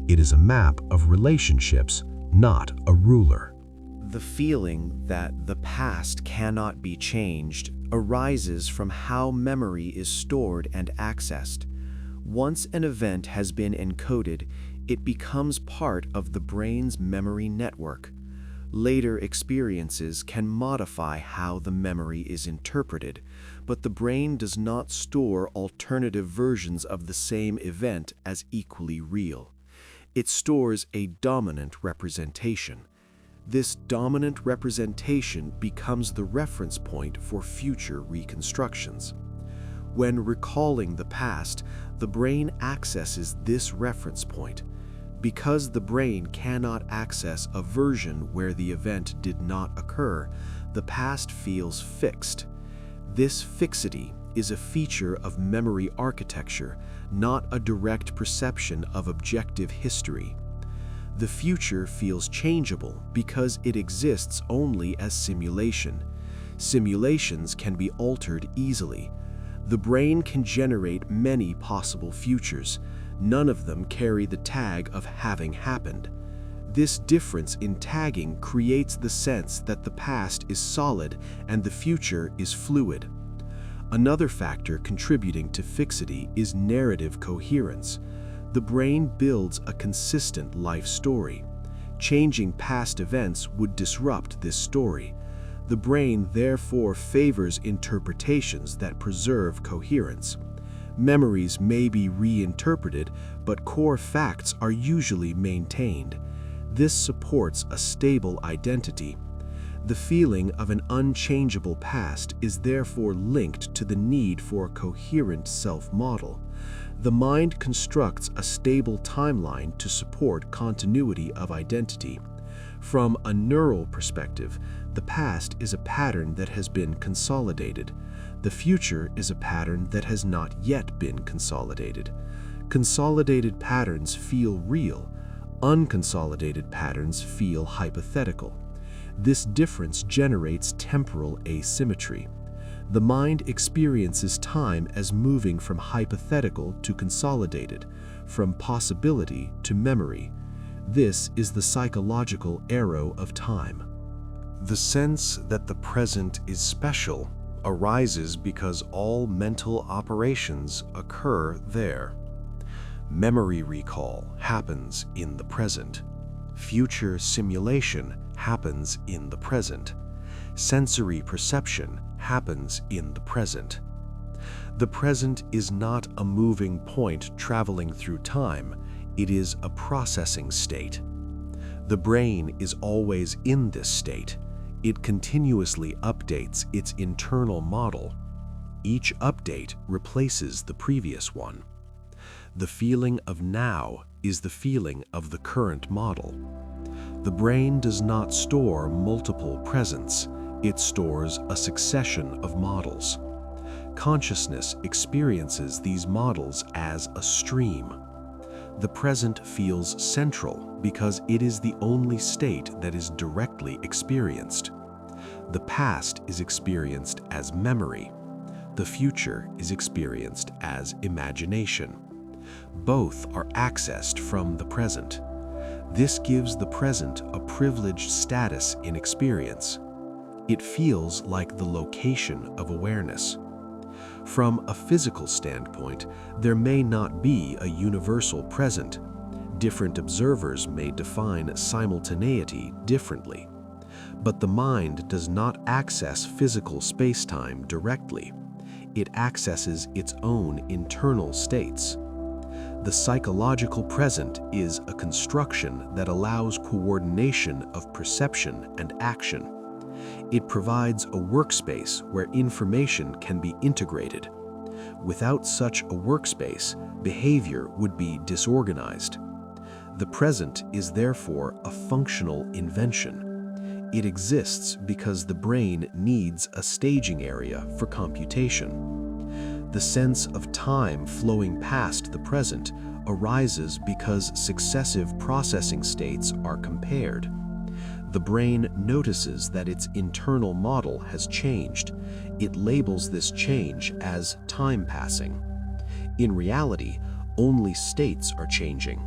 It is a map of relationships, not a ruler. The feeling that the past cannot be changed arises from how memory is stored and accessed. Once an event has been encoded, it becomes part of the brain's memory network. Later experiences can modify how the memory is interpreted, but the brain does not store alternative versions of the same event as equally real. It stores a dominant representation. This dominant representation becomes the reference point for future reconstructions. When recalling the past, the brain accesses this reference point. Because the brain cannot access a version where the event did not occur, the past feels fixed. This fixity is a feature of memory architecture, not a direct perception of objective history. The future feels changeable because it exists only as simulation. Simulations can be altered easily. The brain can generate many possible futures. None of them carry the tag of having happened. This difference in tagging creates the sense that the past is solid and the future is fluid. Another factor contributing to fixity is narrative coherence. The brain builds a consistent life story. Changing past events would disrupt this story. The brain therefore favors interpretations that preserve coherence. Memories may be reinterpreted, but core facts are usually maintained. This supports a stable identity. The feeling of an unchangeable past is therefore linked to the need for a coherent self-model. The mind constructs a stable timeline to support continuity of identity. From a neural perspective, the past is a pattern that has been consolidated. The future is a pattern that has not yet been consolidated. Consolidated patterns feel real. Unconsolidated patterns feel hypothetical. This difference generates temporal asymmetry. The mind experiences time as moving from hypothetical to consolidated, from possibility to memory. This is the psychological arrow of time. The sense that the present is special arises because all mental operations occur there. Memory recall happens in the present. Future simulation happens in the present. Sensory perception happens in the present. The present is not a moving point traveling through time, it is a processing state. The brain is always in this state. It continuously updates its internal model. Each update replaces the previous one. The feeling of now is the feeling of the current model. The brain does not store multiple presents, it stores a succession of models. Consciousness experiences these models as a stream. The present feels central because it is the only state that is directly experienced. The past is experienced as memory. The future is experienced as imagination. Both are accessed from the present. This gives the present a privileged status in experience. It feels like the location of awareness. From a physical standpoint, there may not be a universal present. Different observers may define simultaneity differently. But the mind does not access physical space-time directly. It accesses its own internal states. The psychological present is a construction that allows coordination of perception and action. It provides a workspace where information can be integrated. Without such a workspace, behavior would be disorganized. The present is therefore a functional invention. It exists because the brain needs a staging area for computation. The sense of time flowing past the present arises because successive processing states are compared. The brain notices that its internal model has changed. It labels this change as time passing. In reality, only states are changing.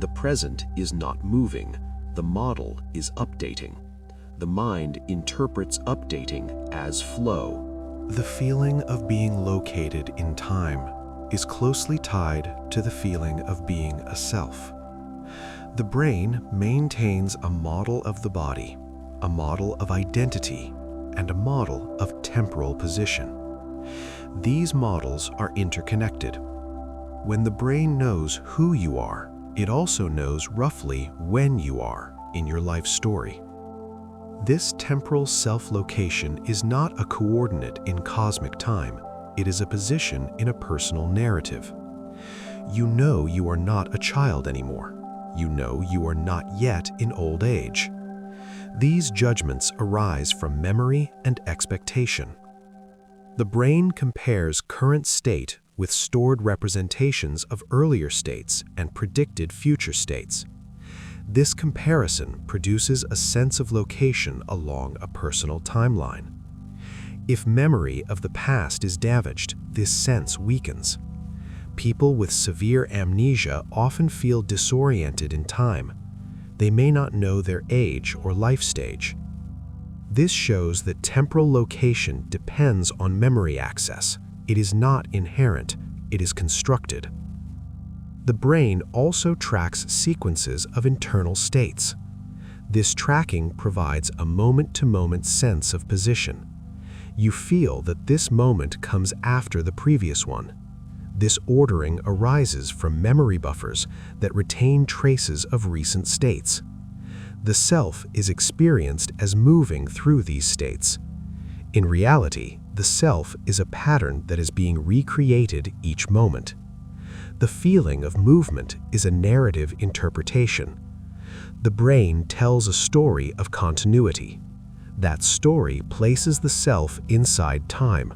The present is not moving. The model is updating. The mind interprets updating as flow. The feeling of being located in time is closely tied to the feeling of being a self. The brain maintains a model of the body, a model of identity, and a model of temporal position. These models are interconnected. When the brain knows who you are, it also knows roughly when you are in your life story. This temporal self-location is not a coordinate in cosmic time. It is a position in a personal narrative. You know you are not a child anymore. You know you are not yet in old age. These judgments arise from memory and expectation. The brain compares current state with stored representations of earlier states and predicted future states. This comparison produces a sense of location along a personal timeline. If memory of the past is damaged, this sense weakens. People with severe amnesia often feel disoriented in time. They may not know their age or life stage. This shows that temporal location depends on memory access. It is not inherent, it is constructed. The brain also tracks sequences of internal states. This tracking provides a moment-to-moment sense of position. You feel that this moment comes after the previous one. This ordering arises from memory buffers that retain traces of recent states. The self is experienced as moving through these states. In reality, the self is a pattern that is being recreated each moment. The feeling of movement is a narrative interpretation. The brain tells a story of continuity. That story places the self inside time.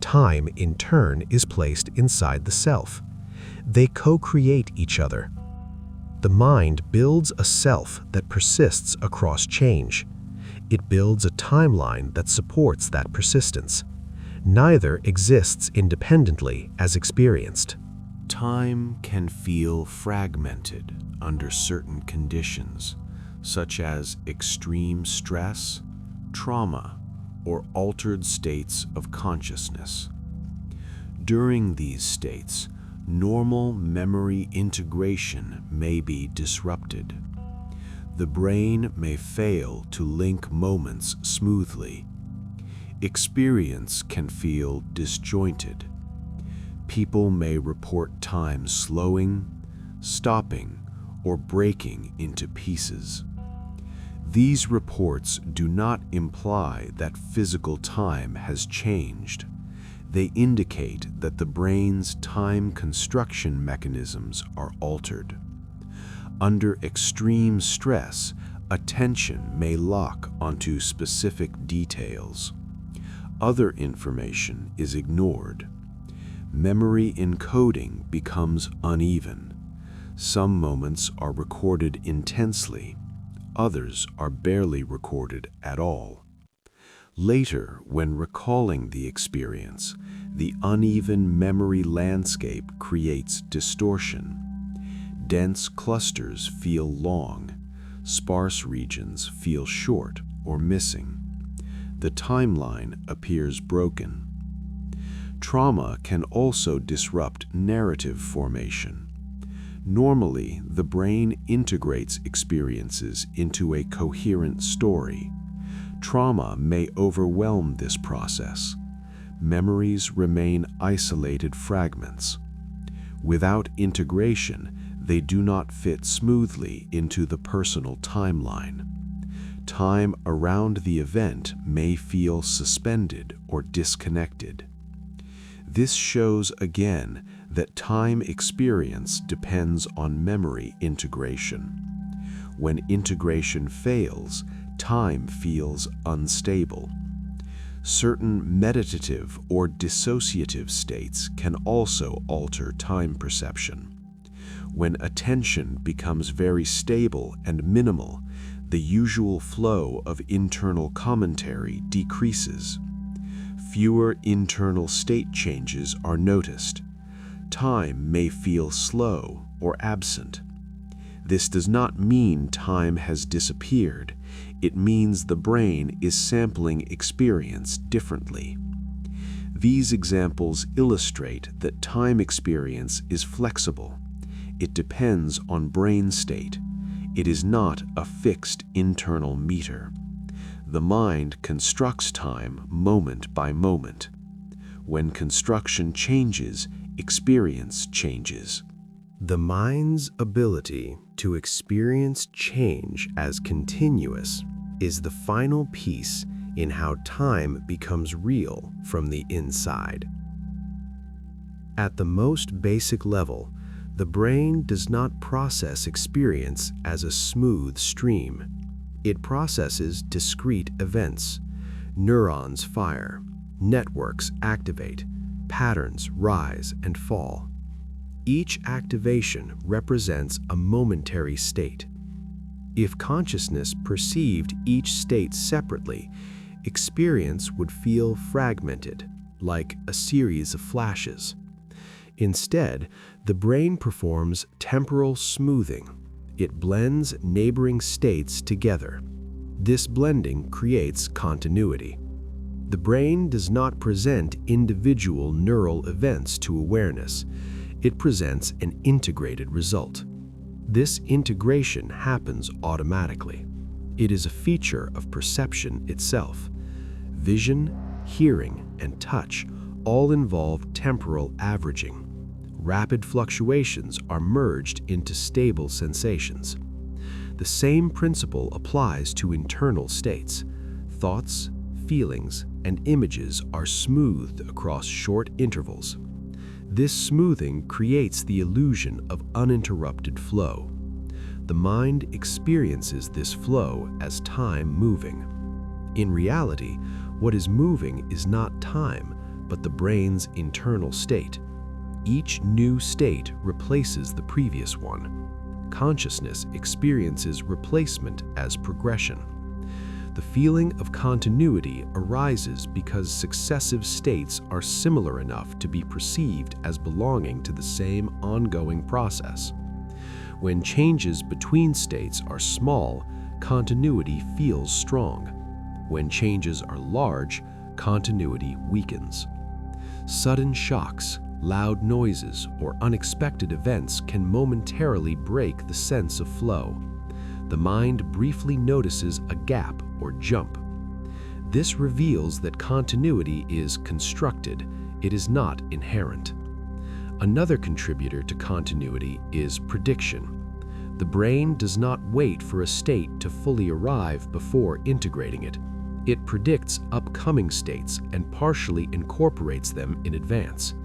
Time, in turn, is placed inside the self. They co-create each other. The mind builds a self that persists across change. It builds a timeline that supports that persistence. Neither exists independently as experienced. Time can feel fragmented under certain conditions, such as extreme stress, trauma, or altered states of consciousness. During these states, normal memory integration may be disrupted. The brain may fail to link moments smoothly. Experience can feel disjointed. People may report time slowing, stopping, or breaking into pieces. These reports do not imply that physical time has changed. They indicate that the brain's time construction mechanisms are altered. Under extreme stress, attention may lock onto specific details. Other information is ignored. Memory encoding becomes uneven. Some moments are recorded intensely. Others are barely recorded at all. Later, when recalling the experience, the uneven memory landscape creates distortion. Dense clusters feel long. Sparse regions feel short or missing. The timeline appears broken. Trauma can also disrupt narrative formation. Normally, the brain integrates experiences into a coherent story. Trauma may overwhelm this process. Memories remain isolated fragments. Without integration, they do not fit smoothly into the personal timeline. Time around the event may feel suspended or disconnected. This shows again that time experience depends on memory integration. When integration fails, time feels unstable. Certain meditative or dissociative states can also alter time perception. When attention becomes very stable and minimal, the usual flow of internal commentary decreases. Fewer internal state changes are noticed. Time may feel slow or absent. This does not mean time has disappeared. It means the brain is sampling experience differently. These examples illustrate that time experience is flexible. It depends on brain state. It is not a fixed internal meter. The mind constructs time moment by moment. When construction changes, experience changes. The mind's ability to experience change as continuous is the final piece in how time becomes real from the inside. At the most basic level, the brain does not process experience as a smooth stream. It processes discrete events. Neurons fire, networks activate, patterns rise and fall. Each activation represents a momentary state. If consciousness perceived each state separately, experience would feel fragmented, like a series of flashes. Instead, the brain performs temporal smoothing. It blends neighboring states together. This blending creates continuity. The brain does not present individual neural events to awareness. It presents an integrated result. This integration happens automatically. It is a feature of perception itself. Vision, hearing, and touch all involve temporal averaging. Rapid fluctuations are merged into stable sensations. The same principle applies to internal states. Thoughts, feelings, and images are smoothed across short intervals. This smoothing creates the illusion of uninterrupted flow. The mind experiences this flow as time moving. In reality, what is moving is not time, but the brain's internal state. Each new state replaces the previous one. Consciousness experiences replacement as progression. The feeling of continuity arises because successive states are similar enough to be perceived as belonging to the same ongoing process. When changes between states are small, continuity feels strong. When changes are large, continuity weakens. Sudden shocks, loud noises, or unexpected events can momentarily break the sense of flow. The mind briefly notices a gap or jump. This reveals that continuity is constructed, it is not inherent. Another contributor to continuity is prediction. The brain does not wait for a state to fully arrive before integrating it. It predicts upcoming states and partially incorporates them in advance.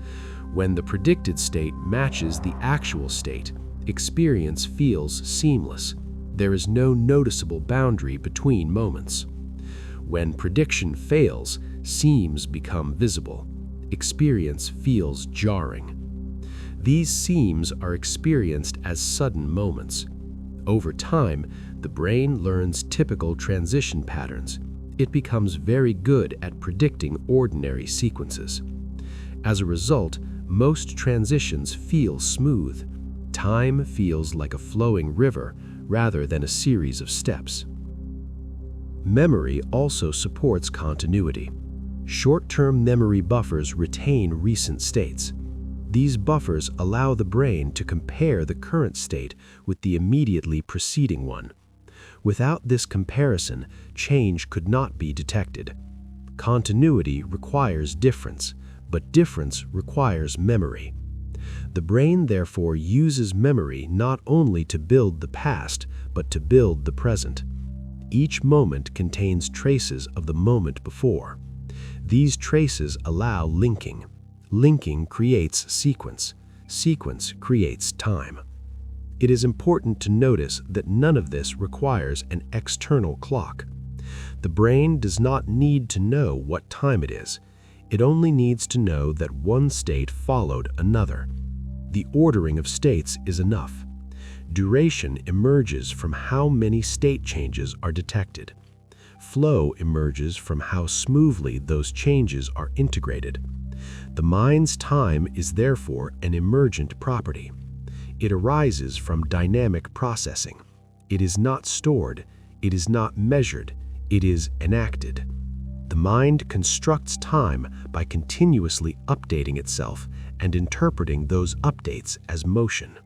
When the predicted state matches the actual state, experience feels seamless. There is no noticeable boundary between moments. When prediction fails, seams become visible. Experience feels jarring. These seams are experienced as sudden moments. Over time, the brain learns typical transition patterns. It becomes very good at predicting ordinary sequences. As a result, most transitions feel smooth. Time feels like a flowing river rather than a series of steps. Memory also supports continuity. Short-term memory buffers retain recent states. These buffers allow the brain to compare the current state with the immediately preceding one. Without this comparison, change could not be detected. Continuity requires difference, but difference requires memory. The brain therefore uses memory not only to build the past, but to build the present. Each moment contains traces of the moment before. These traces allow linking. Linking creates sequence. Sequence creates time. It is important to notice that none of this requires an external clock. The brain does not need to know what time it is. It only needs to know that one state followed another. The ordering of states is enough. Duration emerges from how many state changes are detected. Flow emerges from how smoothly those changes are integrated. The mind's time is therefore an emergent property. It arises from dynamic processing. It is not stored, it is not measured, it is enacted. The mind constructs time by continuously updating itself and interpreting those updates as motion.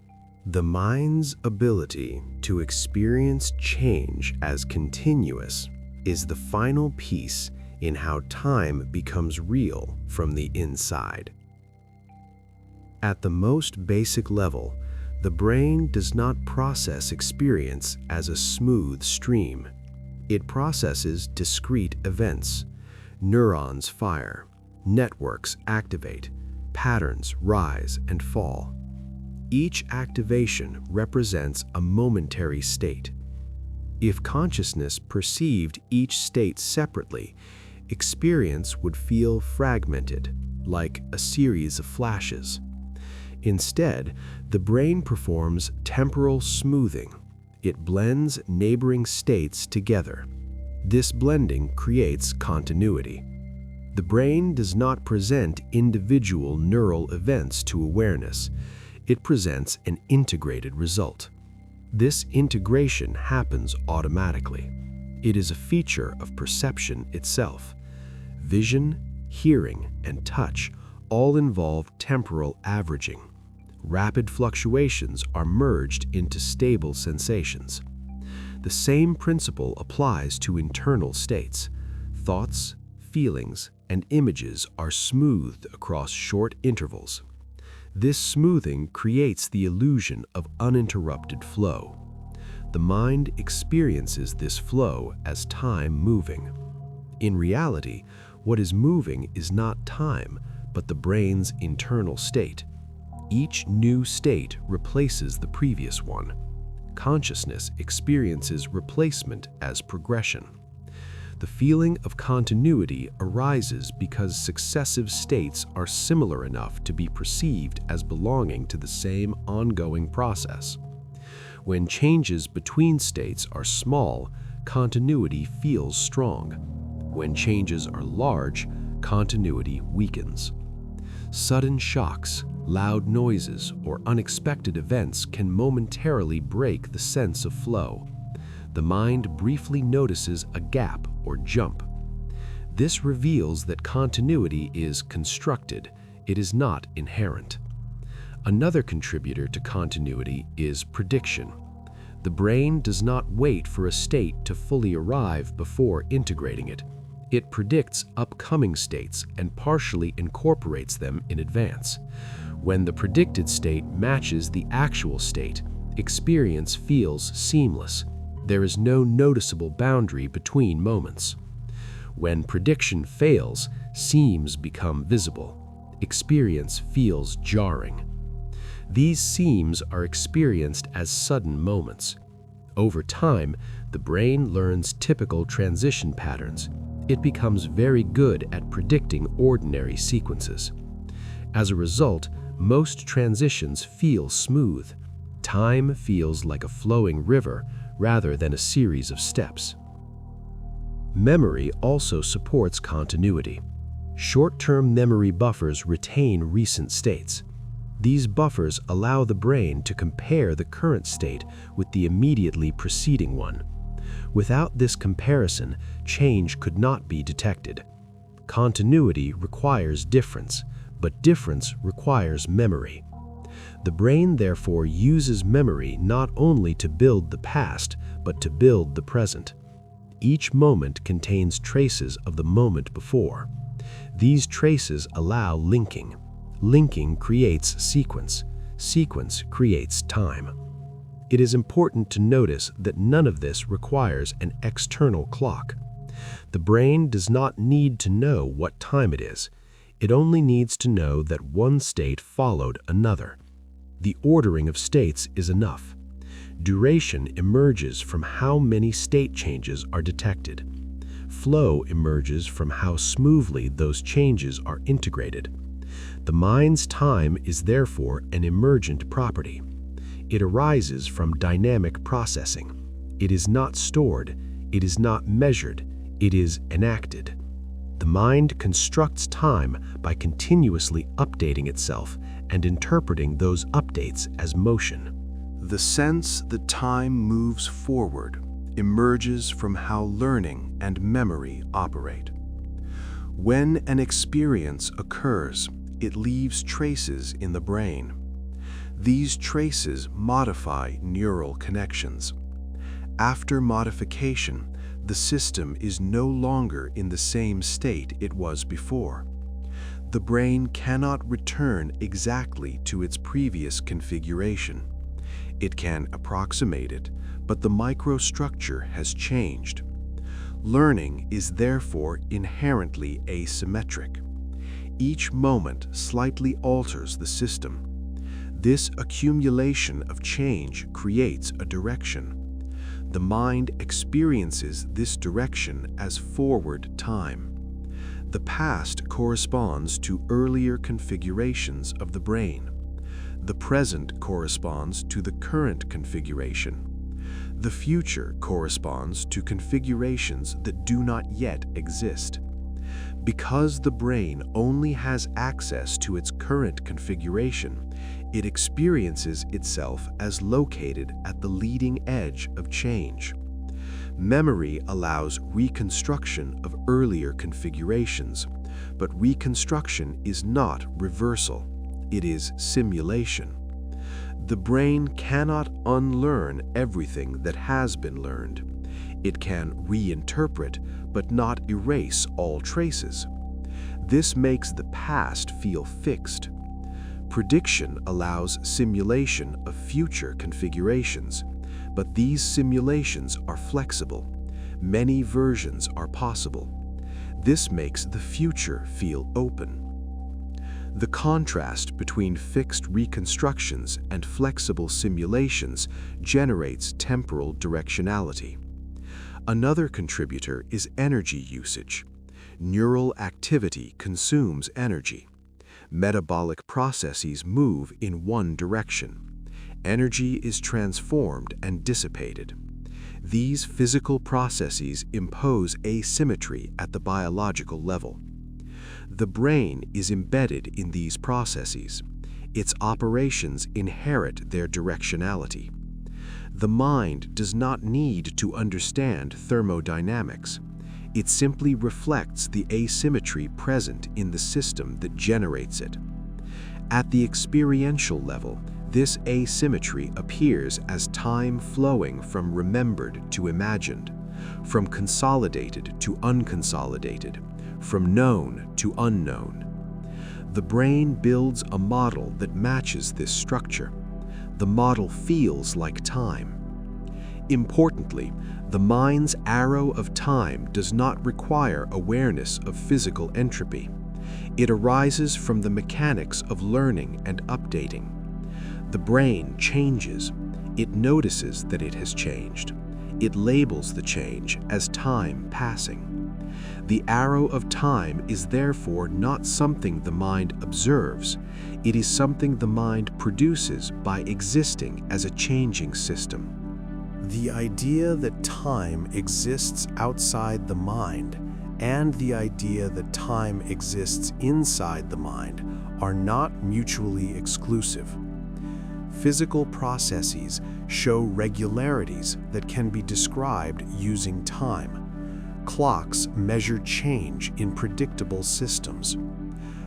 The mind's ability to experience change as continuous is the final piece in how time becomes real from the inside. At the most basic level, the brain does not process experience as a smooth stream. It processes discrete events. Neurons fire, networks activate, patterns rise and fall. Each activation represents a momentary state. If consciousness perceived each state separately, experience would feel fragmented, like a series of flashes. Instead, the brain performs temporal smoothing. It blends neighboring states together. This blending creates continuity. The brain does not present individual neural events to awareness. It presents an integrated result. This integration happens automatically. It is a feature of perception itself. Vision, hearing, and touch all involve temporal averaging. Rapid fluctuations are merged into stable sensations. The same principle applies to internal states. Thoughts, feelings, and images are smoothed across short intervals. This smoothing creates the illusion of uninterrupted flow. The mind experiences this flow as time moving. In reality, what is moving is not time, but the brain's internal state. Each new state replaces the previous one. Consciousness experiences replacement as progression. The feeling of continuity arises because successive states are similar enough to be perceived as belonging to the same ongoing process. When changes between states are small, continuity feels strong. When changes are large, continuity weakens. Sudden shocks, loud noises, or unexpected events can momentarily break the sense of flow. The mind briefly notices a gap or jump. This reveals that continuity is constructed, it is not inherent. Another contributor to continuity is prediction. The brain does not wait for a state to fully arrive before integrating it. It predicts upcoming states and partially incorporates them in advance. When the predicted state matches the actual state, experience feels seamless. There is no noticeable boundary between moments. When prediction fails, seams become visible. Experience feels jarring. These seams are experienced as sudden moments. Over time, the brain learns typical transition patterns. It becomes very good at predicting ordinary sequences. As a result, most transitions feel smooth. Time feels like a flowing river rather than a series of steps. Memory also supports continuity. Short-term memory buffers retain recent states. These buffers allow the brain to compare the current state with the immediately preceding one. Without this comparison, change could not be detected. Continuity requires difference, but difference requires memory. The brain therefore uses memory not only to build the past, but to build the present. Each moment contains traces of the moment before. These traces allow linking. Linking creates sequence. Sequence creates time. It is important to notice that none of this requires an external clock. The brain does not need to know what time it is. It only needs to know that one state followed another. The ordering of states is enough. Duration emerges from how many state changes are detected. Flow emerges from how smoothly those changes are integrated. The mind's time is therefore an emergent property. It arises from dynamic processing. It is not stored, it is not measured, it is enacted. The mind constructs time by continuously updating itself and interpreting those updates as motion. The sense that time moves forward emerges from how learning and memory operate. When an experience occurs, it leaves traces in the brain. These traces modify neural connections. After modification, the system is no longer in the same state it was before. The brain cannot return exactly to its previous configuration. It can approximate it, but the microstructure has changed. Learning is therefore inherently asymmetric. Each moment slightly alters the system. This accumulation of change creates a direction. The mind experiences this direction as forward time. The past corresponds to earlier configurations of the brain. The present corresponds to the current configuration. The future corresponds to configurations that do not yet exist. Because the brain only has access to its current configuration, it experiences itself as located at the leading edge of change. Memory allows reconstruction of earlier configurations, but reconstruction is not reversal. It is simulation. The brain cannot unlearn everything that has been learned. It can reinterpret, but not erase all traces. This makes the past feel fixed. Prediction allows simulation of future configurations, but these simulations are flexible. Many versions are possible. This makes the future feel open. The contrast between fixed reconstructions and flexible simulations generates temporal directionality. Another contributor is energy usage. Neural activity consumes energy. Metabolic processes move in one direction. Energy is transformed and dissipated. These physical processes impose asymmetry at the biological level. The brain is embedded in these processes. Its operations inherit their directionality. The mind does not need to understand thermodynamics. It simply reflects the asymmetry present in the system that generates it. At the experiential level, this asymmetry appears as time flowing from remembered to imagined, from consolidated to unconsolidated, from known to unknown. The brain builds a model that matches this structure. The model feels like time. Importantly, the mind's arrow of time does not require awareness of physical entropy. It arises from the mechanics of learning and updating. The brain changes. It notices that it has changed. It labels the change as time passing. The arrow of time is therefore not something the mind observes. It is something the mind produces by existing as a changing system. The idea that time exists outside the mind and the idea that time exists inside the mind are not mutually exclusive. Physical processes show regularities that can be described using time. Clocks measure change in predictable systems.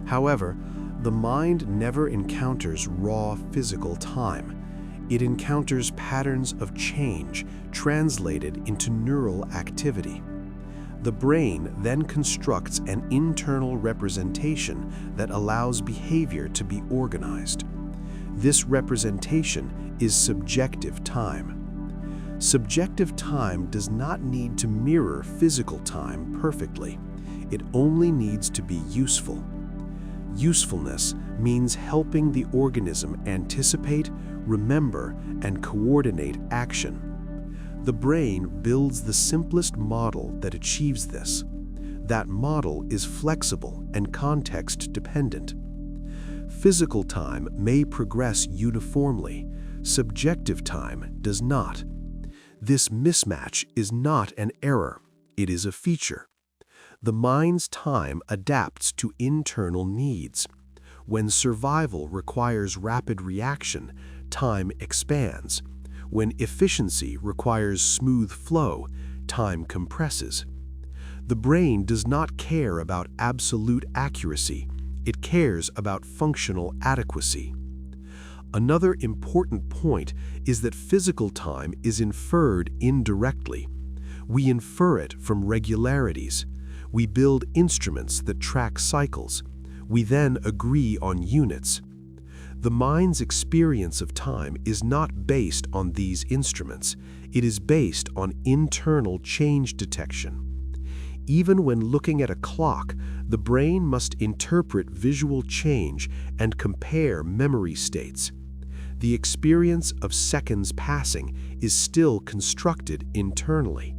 However, the mind never encounters raw physical time. It encounters patterns of change translated into neural activity. The brain then constructs an internal representation that allows behavior to be organized. This representation is subjective time. Subjective time does not need to mirror physical time perfectly. It only needs to be useful. Usefulness means helping the organism anticipate, remember, and coordinate action. The brain builds the simplest model that achieves this. That model is flexible and context-dependent. Physical time may progress uniformly. Subjective time does not. This mismatch is not an error. It is a feature. The mind's time adapts to internal needs. When survival requires rapid reaction, time expands. When efficiency requires smooth flow, time compresses. The brain does not care about absolute accuracy. It cares about functional adequacy. Another important point is that physical time is inferred indirectly. We infer it from regularities. We build instruments that track cycles. We then agree on units. The mind's experience of time is not based on these instruments. It is based on internal change detection. Even when looking at a clock, the brain must interpret visual change and compare memory states. The experience of seconds passing is still constructed internally.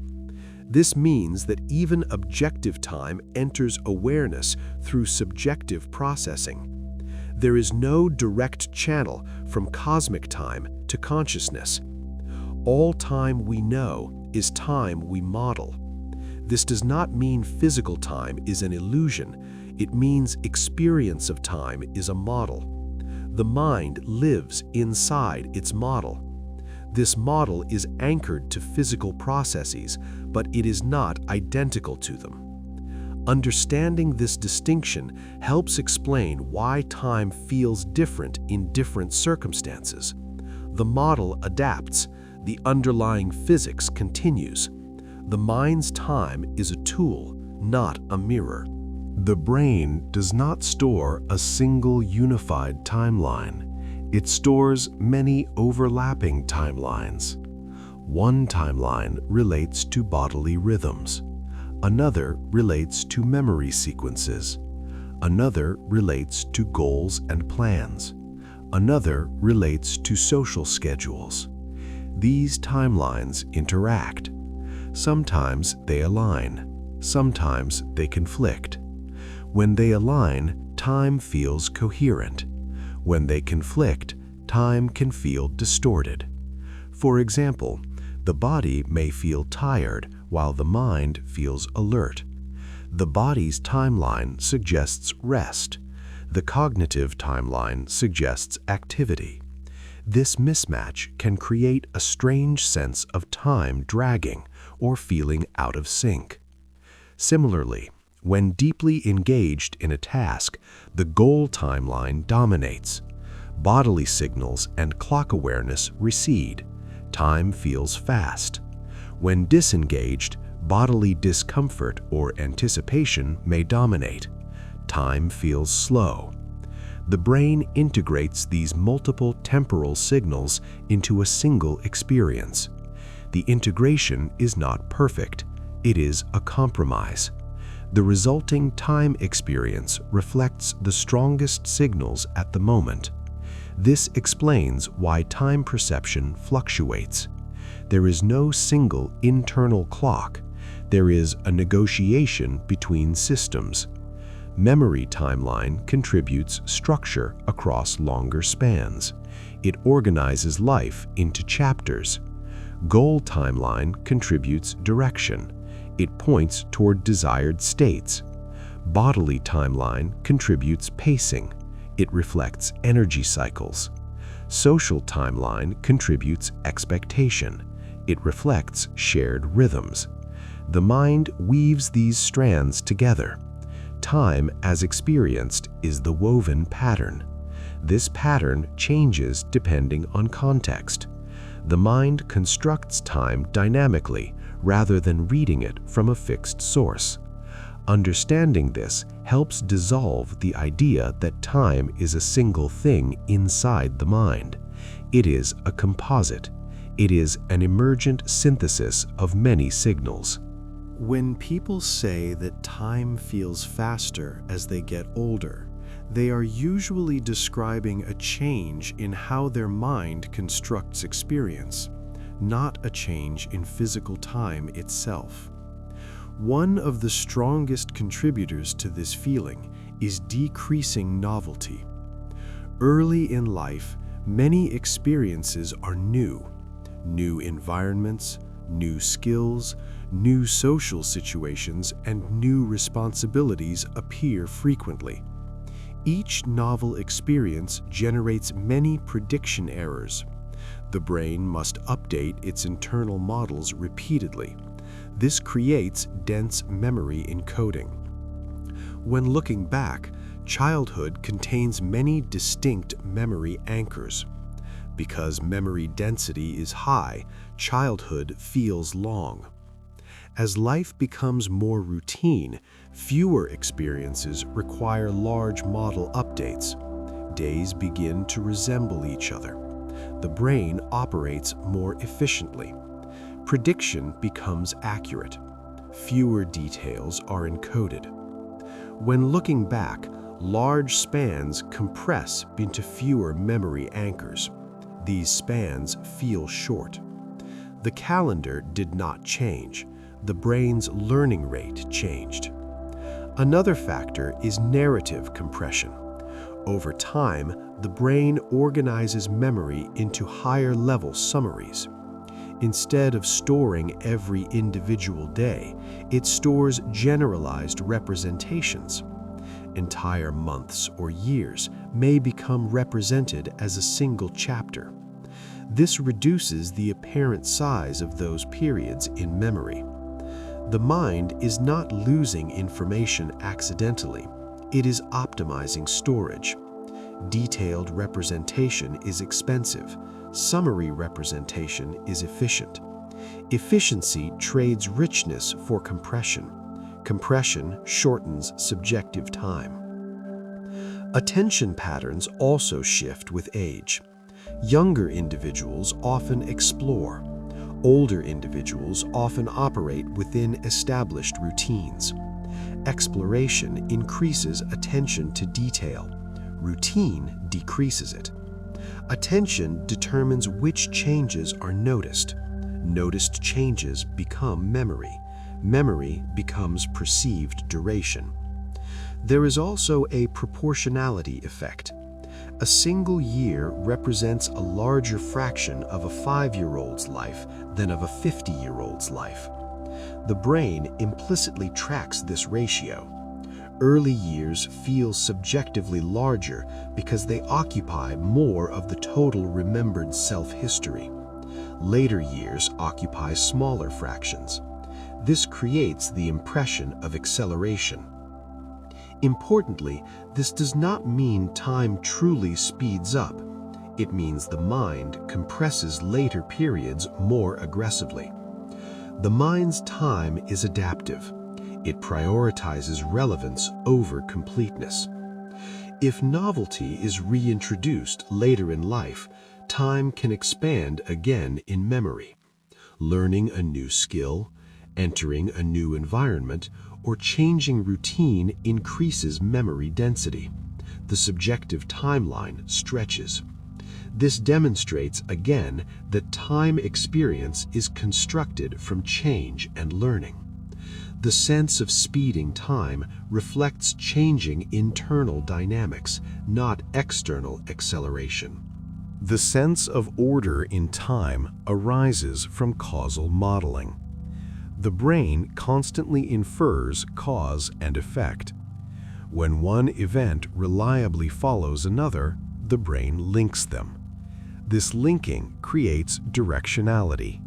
This means that even objective time enters awareness through subjective processing. There is no direct channel from cosmic time to consciousness. All time we know is time we model. This does not mean physical time is an illusion. It means experience of time is a model. The mind lives inside its model. This model is anchored to physical processes, but it is not identical to them. Understanding this distinction helps explain why time feels different in different circumstances. The model adapts, the underlying physics continues. The mind's time is a tool, not a mirror. The brain does not store a single unified timeline. It stores many overlapping timelines. One timeline relates to bodily rhythms. Another relates to memory sequences. Another relates to goals and plans. Another relates to social schedules. These timelines interact. Sometimes they align. Sometimes they conflict. When they align, time feels coherent. When they conflict, time can feel distorted. For example, the body may feel tired while the mind feels alert. The body's timeline suggests rest. The cognitive timeline suggests activity. This mismatch can create a strange sense of time dragging or feeling out of sync. Similarly, when deeply engaged in a task, the goal timeline dominates. Bodily signals and clock awareness recede. Time feels fast. When disengaged, bodily discomfort or anticipation may dominate. Time feels slow. The brain integrates these multiple temporal signals into a single experience. The integration is not perfect. It is a compromise. The resulting time experience reflects the strongest signals at the moment. This explains why time perception fluctuates. There is no single internal clock. There is a negotiation between systems. Memory timeline contributes structure across longer spans. It organizes life into chapters. Goal timeline contributes direction. It points toward desired states. Bodily timeline contributes pacing. It reflects energy cycles. Social timeline contributes expectation. It reflects shared rhythms. The mind weaves these strands together. Time as experienced is the woven pattern. This pattern changes depending on context. The mind constructs time dynamically rather than reading it from a fixed source. Understanding this helps dissolve the idea that time is a single thing inside the mind. It is a composite. It is an emergent synthesis of many signals. When people say that time feels faster as they get older, they are usually describing a change in how their mind constructs experience, not a change in physical time itself. One of the strongest contributors to this feeling is decreasing novelty. Early in life, many experiences are new environments, new skills, new social situations, and new responsibilities appear frequently. Each novel experience generates many prediction errors. The brain must update its internal models repeatedly. This creates dense memory encoding. When looking back, childhood contains many distinct memory anchors. Because memory density is high, childhood feels long. As life becomes more routine, fewer experiences require large model updates. Days begin to resemble each other. The brain operates more efficiently. Prediction becomes accurate. Fewer details are encoded. When looking back, large spans compress into fewer memory anchors. These spans feel short. The calendar did not change. The brain's learning rate changed. Another factor is narrative compression. Over time, the brain organizes memory into higher-level summaries. Instead of storing every individual day, it stores generalized representations. Entire months or years may become represented as a single chapter. This reduces the apparent size of those periods in memory. The mind is not losing information accidentally. It is optimizing storage. Detailed representation is expensive. Summary representation is efficient. Efficiency trades richness for compression. Compression shortens subjective time. Attention patterns also shift with age. Younger individuals often explore. Older individuals often operate within established routines. Exploration increases attention to detail. Routine decreases it. Attention determines which changes are noticed. Noticed changes become memory. Memory becomes perceived duration. There is also a proportionality effect. A single year represents a larger fraction of a 5-year-old's life than of a 50-year-old's life. The brain implicitly tracks this ratio. Early years feel subjectively larger because they occupy more of the total remembered self-history. Later years occupy smaller fractions. This creates the impression of acceleration. Importantly, this does not mean time truly speeds up. It means the mind compresses later periods more aggressively. The mind's time is adaptive. It prioritizes relevance over completeness. If novelty is reintroduced later in life, time can expand again in memory. Learning a new skill, entering a new environment, or changing routine increases memory density. The subjective timeline stretches. This demonstrates again that time experience is constructed from change and learning. The sense of speeding time reflects changing internal dynamics, not external acceleration. The sense of order in time arises from causal modeling. The brain constantly infers cause and effect. When one event reliably follows another, the brain links them. This linking creates directionality.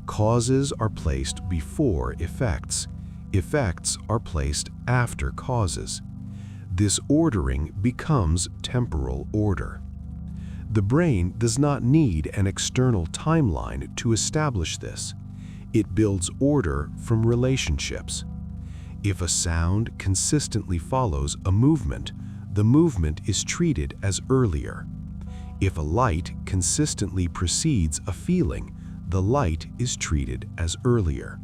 Causes are placed before effects. Effects are placed after causes. This ordering becomes temporal order. The brain does not need an external timeline to establish this. It builds order from relationships. If a sound consistently follows a movement, the movement is treated as earlier. If a light consistently precedes a feeling, the light is treated as earlier.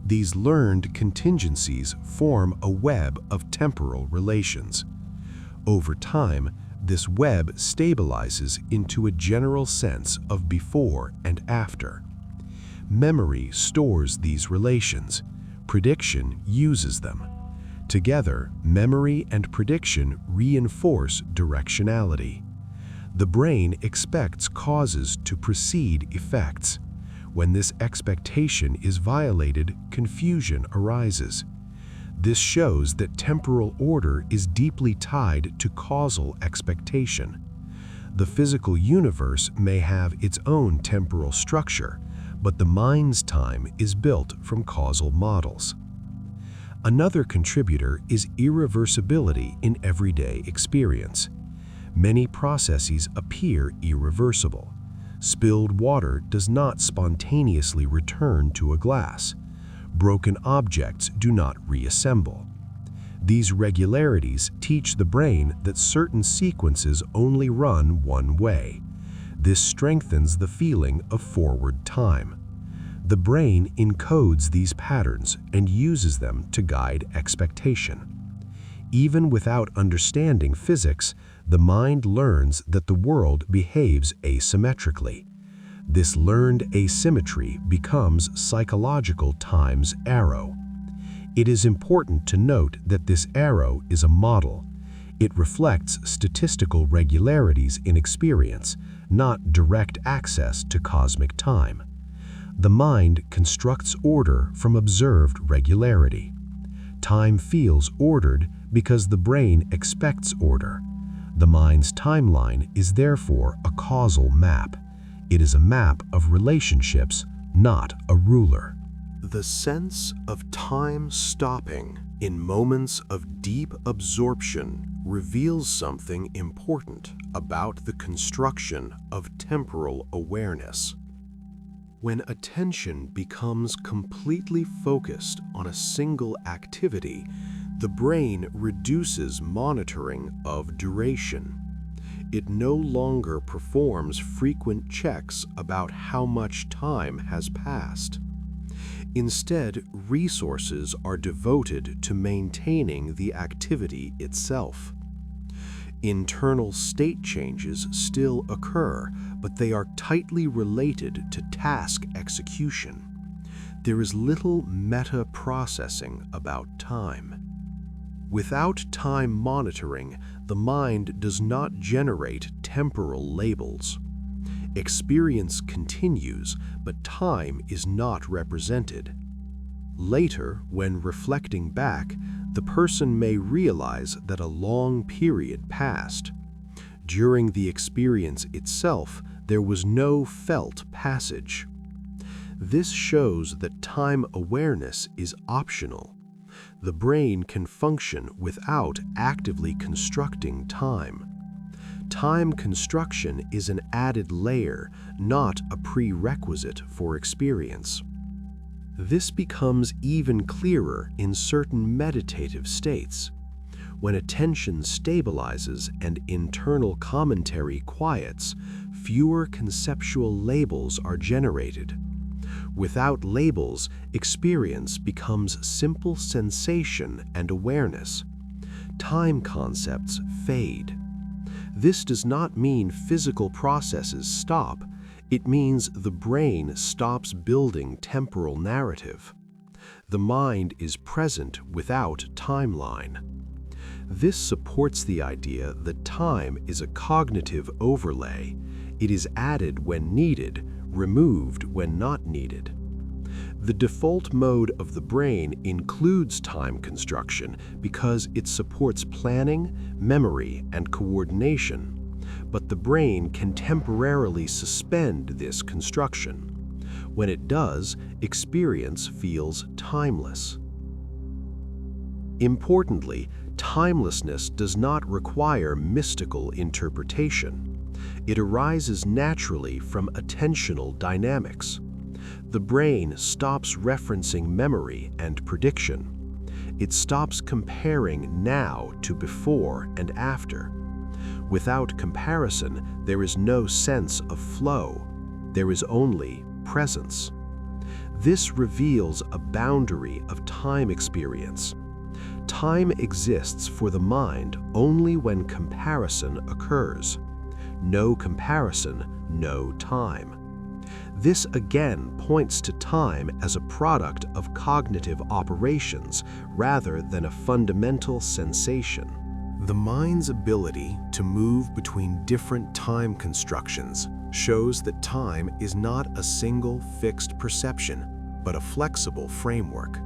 These learned contingencies form a web of temporal relations. Over time, this web stabilizes into a general sense of before and after. Memory stores these relations. Prediction uses them. Together, memory and prediction reinforce directionality. The brain expects causes to precede effects. When this expectation is violated, confusion arises. This shows that temporal order is deeply tied to causal expectation. The physical universe may have its own temporal structure, but the mind's time is built from causal models. Another contributor is irreversibility in everyday experience. Many processes appear irreversible. Spilled water does not spontaneously return to a glass. Broken objects do not reassemble. These regularities teach the brain that certain sequences only run one way. This strengthens the feeling of forward time. The brain encodes these patterns and uses them to guide expectation. Even without understanding physics, the mind learns that the world behaves asymmetrically. This learned asymmetry becomes psychological time's arrow. It is important to note that this arrow is a model. It reflects statistical regularities in experience, not direct access to cosmic time. The mind constructs order from observed regularity. Time feels ordered because the brain expects order. The mind's timeline is therefore a causal map. It is a map of relationships, not a ruler. The sense of time stopping in moments of deep absorption reveals something important about the construction of temporal awareness. When attention becomes completely focused on a single activity, the brain reduces monitoring of duration. It no longer performs frequent checks about how much time has passed. Instead, resources are devoted to maintaining the activity itself. Internal state changes still occur, but they are tightly related to task execution. There is little meta-processing about time. Without time monitoring, the mind does not generate temporal labels. Experience continues, but time is not represented. Later, when reflecting back, the person may realize that a long period passed. During the experience itself, there was no felt passage. This shows that time awareness is optional. The brain can function without actively constructing time. Time construction is an added layer, not a prerequisite for experience. This becomes even clearer in certain meditative states. When attention stabilizes and internal commentary quiets, fewer conceptual labels are generated. Without labels, experience becomes simple sensation and awareness. Time concepts fade. This does not mean physical processes stop. It means the brain stops building temporal narrative. The mind is present without timeline. This supports the idea that time is a cognitive overlay. It is added when needed, removed when not needed. The default mode of the brain includes time construction because it supports planning, memory, and coordination. But the brain can temporarily suspend this construction. When it does, experience feels timeless. Importantly, timelessness does not require mystical interpretation. It arises naturally from attentional dynamics. The brain stops referencing memory and prediction. It stops comparing now to before and after. Without comparison, there is no sense of flow. There is only presence. This reveals a boundary of time experience. Time exists for the mind only when comparison occurs. No comparison, no time. This again points to time as a product of cognitive operations rather than a fundamental sensation. The mind's ability to move between different time constructions shows that time is not a single fixed perception, but a flexible framework.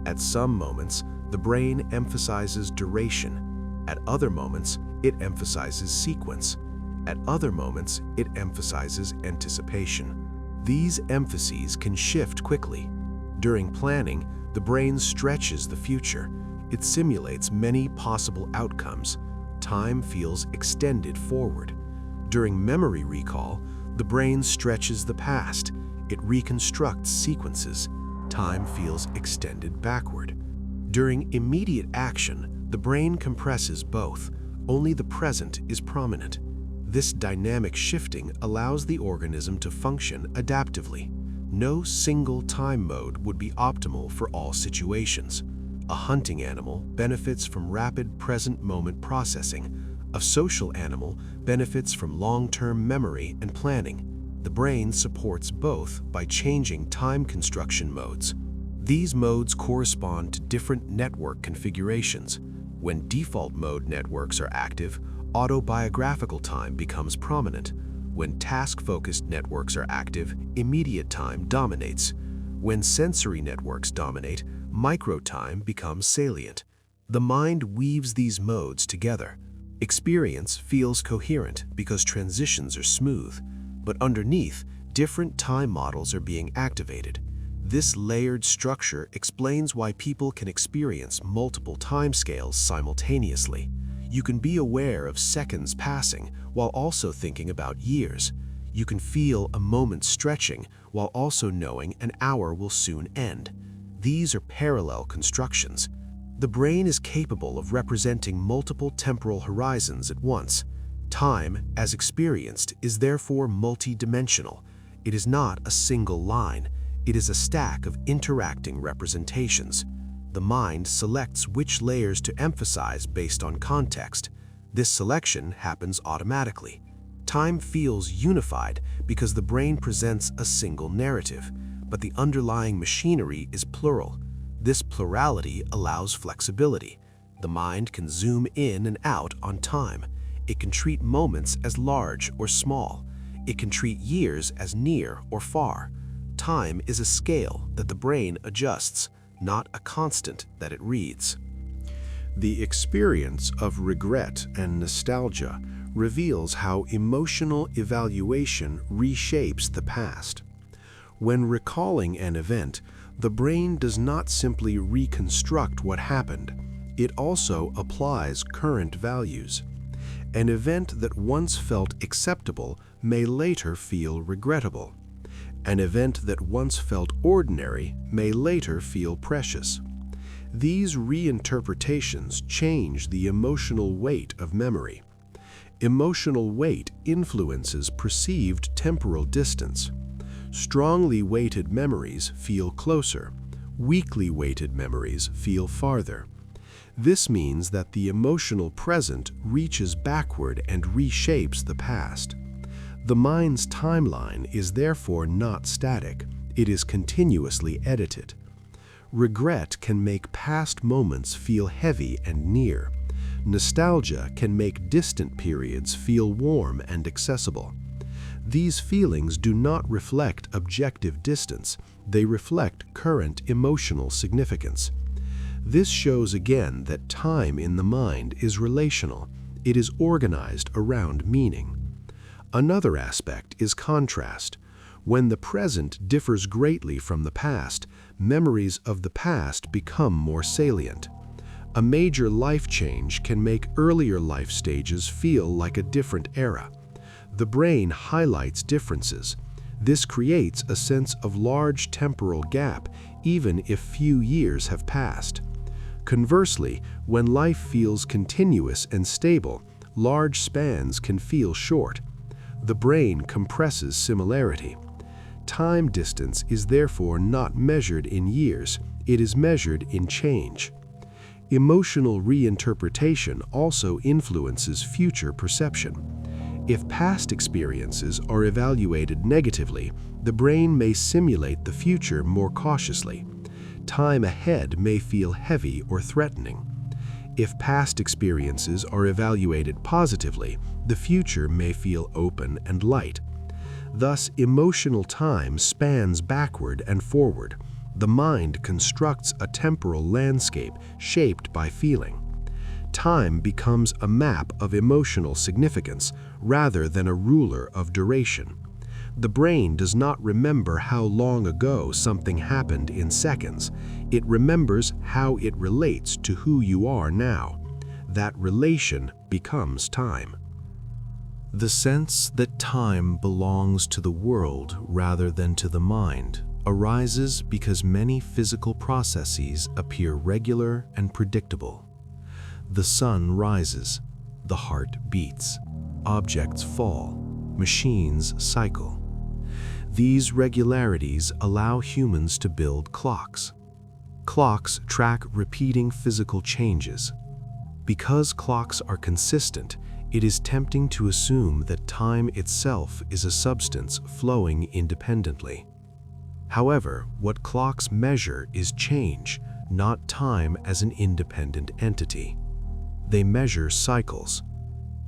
At some moments, the brain emphasizes duration. At other moments, it emphasizes sequence. At other moments, it emphasizes anticipation. These emphases can shift quickly. During planning, the brain stretches the future. It simulates many possible outcomes. Time feels extended forward. During memory recall, the brain stretches the past. It reconstructs sequences. Time feels extended backward. During immediate action, the brain compresses both. Only the present is prominent. This dynamic shifting allows the organism to function adaptively. No single time mode would be optimal for all situations. A hunting animal benefits from rapid present moment processing. A social animal benefits from long-term memory and planning. The brain supports both by changing time construction modes. These modes correspond to different network configurations. When default mode networks are active, autobiographical time becomes prominent. When task-focused networks are active, immediate time dominates. When sensory networks dominate, micro-time becomes salient. The mind weaves these modes together. Experience feels coherent because transitions are smooth, but underneath, different time models are being activated. This layered structure explains why people can experience multiple timescales simultaneously. You can be aware of seconds passing while also thinking about years. You can feel a moment stretching while also knowing an hour will soon end. These are parallel constructions. The brain is capable of representing multiple temporal horizons at once. Time, as experienced, is therefore multidimensional. It is not a single line. It is a stack of interacting representations. The mind selects which layers to emphasize based on context. This selection happens automatically. Time feels unified because the brain presents a single narrative, but the underlying machinery is plural. This plurality allows flexibility. The mind can zoom in and out on time. It can treat moments as large or small. It can treat years as near or far. Time is a scale that the brain adjusts, not a constant that it reads. The experience of regret and nostalgia reveals how emotional evaluation reshapes the past. When recalling an event, the brain does not simply reconstruct what happened. It also applies current values. An event that once felt acceptable may later feel regrettable. An event that once felt ordinary may later feel precious. These reinterpretations change the emotional weight of memory. Emotional weight influences perceived temporal distance. Strongly weighted memories feel closer. Weakly weighted memories feel farther. This means that the emotional present reaches backward and reshapes the past. The mind's timeline is therefore not static. It is continuously edited. Regret can make past moments feel heavy and near. Nostalgia can make distant periods feel warm and accessible. These feelings do not reflect objective distance. They reflect current emotional significance. This shows again that time in the mind is relational. It is organized around meaning. Another aspect is contrast. When the present differs greatly from the past, memories of the past become more salient. A major life change can make earlier life stages feel like a different era. The brain highlights differences. This creates a sense of large temporal gap, even if few years have passed. Conversely, when life feels continuous and stable, large spans can feel short. The brain compresses similarity. Time distance is therefore not measured in years, it is measured in change. Emotional reinterpretation also influences future perception. If past experiences are evaluated negatively, the brain may simulate the future more cautiously. Time ahead may feel heavy or threatening. If past experiences are evaluated positively, the future may feel open and light. Thus, emotional time spans backward and forward. The mind constructs a temporal landscape shaped by feeling. Time becomes a map of emotional significance rather than a ruler of duration. The brain does not remember how long ago something happened in seconds. It remembers how it relates to who you are now. That relation becomes time. The sense that time belongs to the world rather than to the mind arises because many physical processes appear regular and predictable. The sun rises, the heart beats, objects fall, machines cycle. These regularities allow humans to build clocks. Clocks track repeating physical changes. Because clocks are consistent, it is tempting to assume that time itself is a substance flowing independently. However, what clocks measure is change, not time as an independent entity. They measure cycles.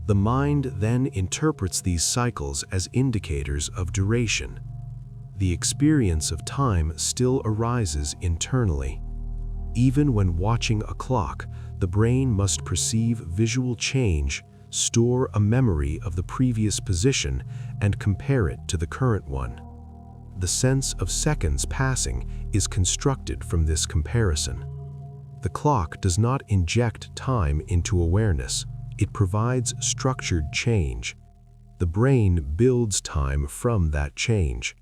The mind then interprets these cycles as indicators of duration. The experience of time still arises internally. Even when watching a clock, the brain must perceive visual change, store a memory of the previous position, and compare it to the current one. The sense of seconds passing is constructed from this comparison. The clock does not inject time into awareness. It provides structured change. The brain builds time from that change.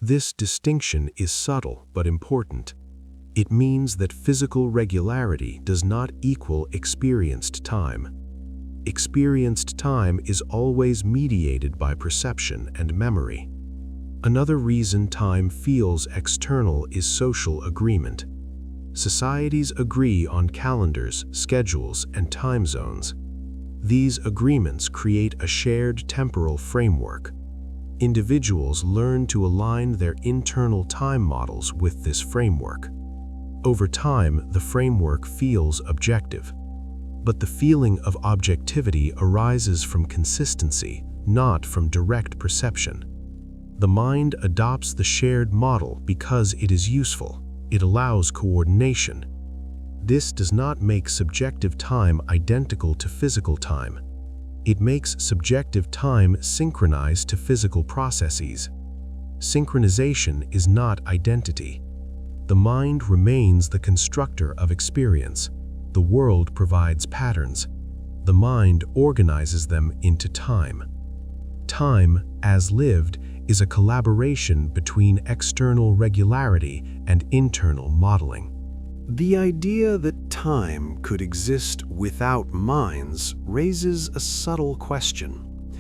This distinction is subtle but important. It means that physical regularity does not equal experienced time. Experienced time is always mediated by perception and memory. Another reason time feels external is social agreement. Societies agree on calendars, schedules, and time zones. These agreements create a shared temporal framework. Individuals learn to align their internal time models with this framework. Over time, the framework feels objective. But the feeling of objectivity arises from consistency, not from direct perception. The mind adopts the shared model because it is useful. It allows coordination. This does not make subjective time identical to physical time. It makes subjective time synchronized to physical processes. Synchronization is not identity. The mind remains the constructor of experience. The world provides patterns. The mind organizes them into time. Time, as lived, is a collaboration between external regularity and internal modeling. The idea that time could exist without minds raises a subtle question.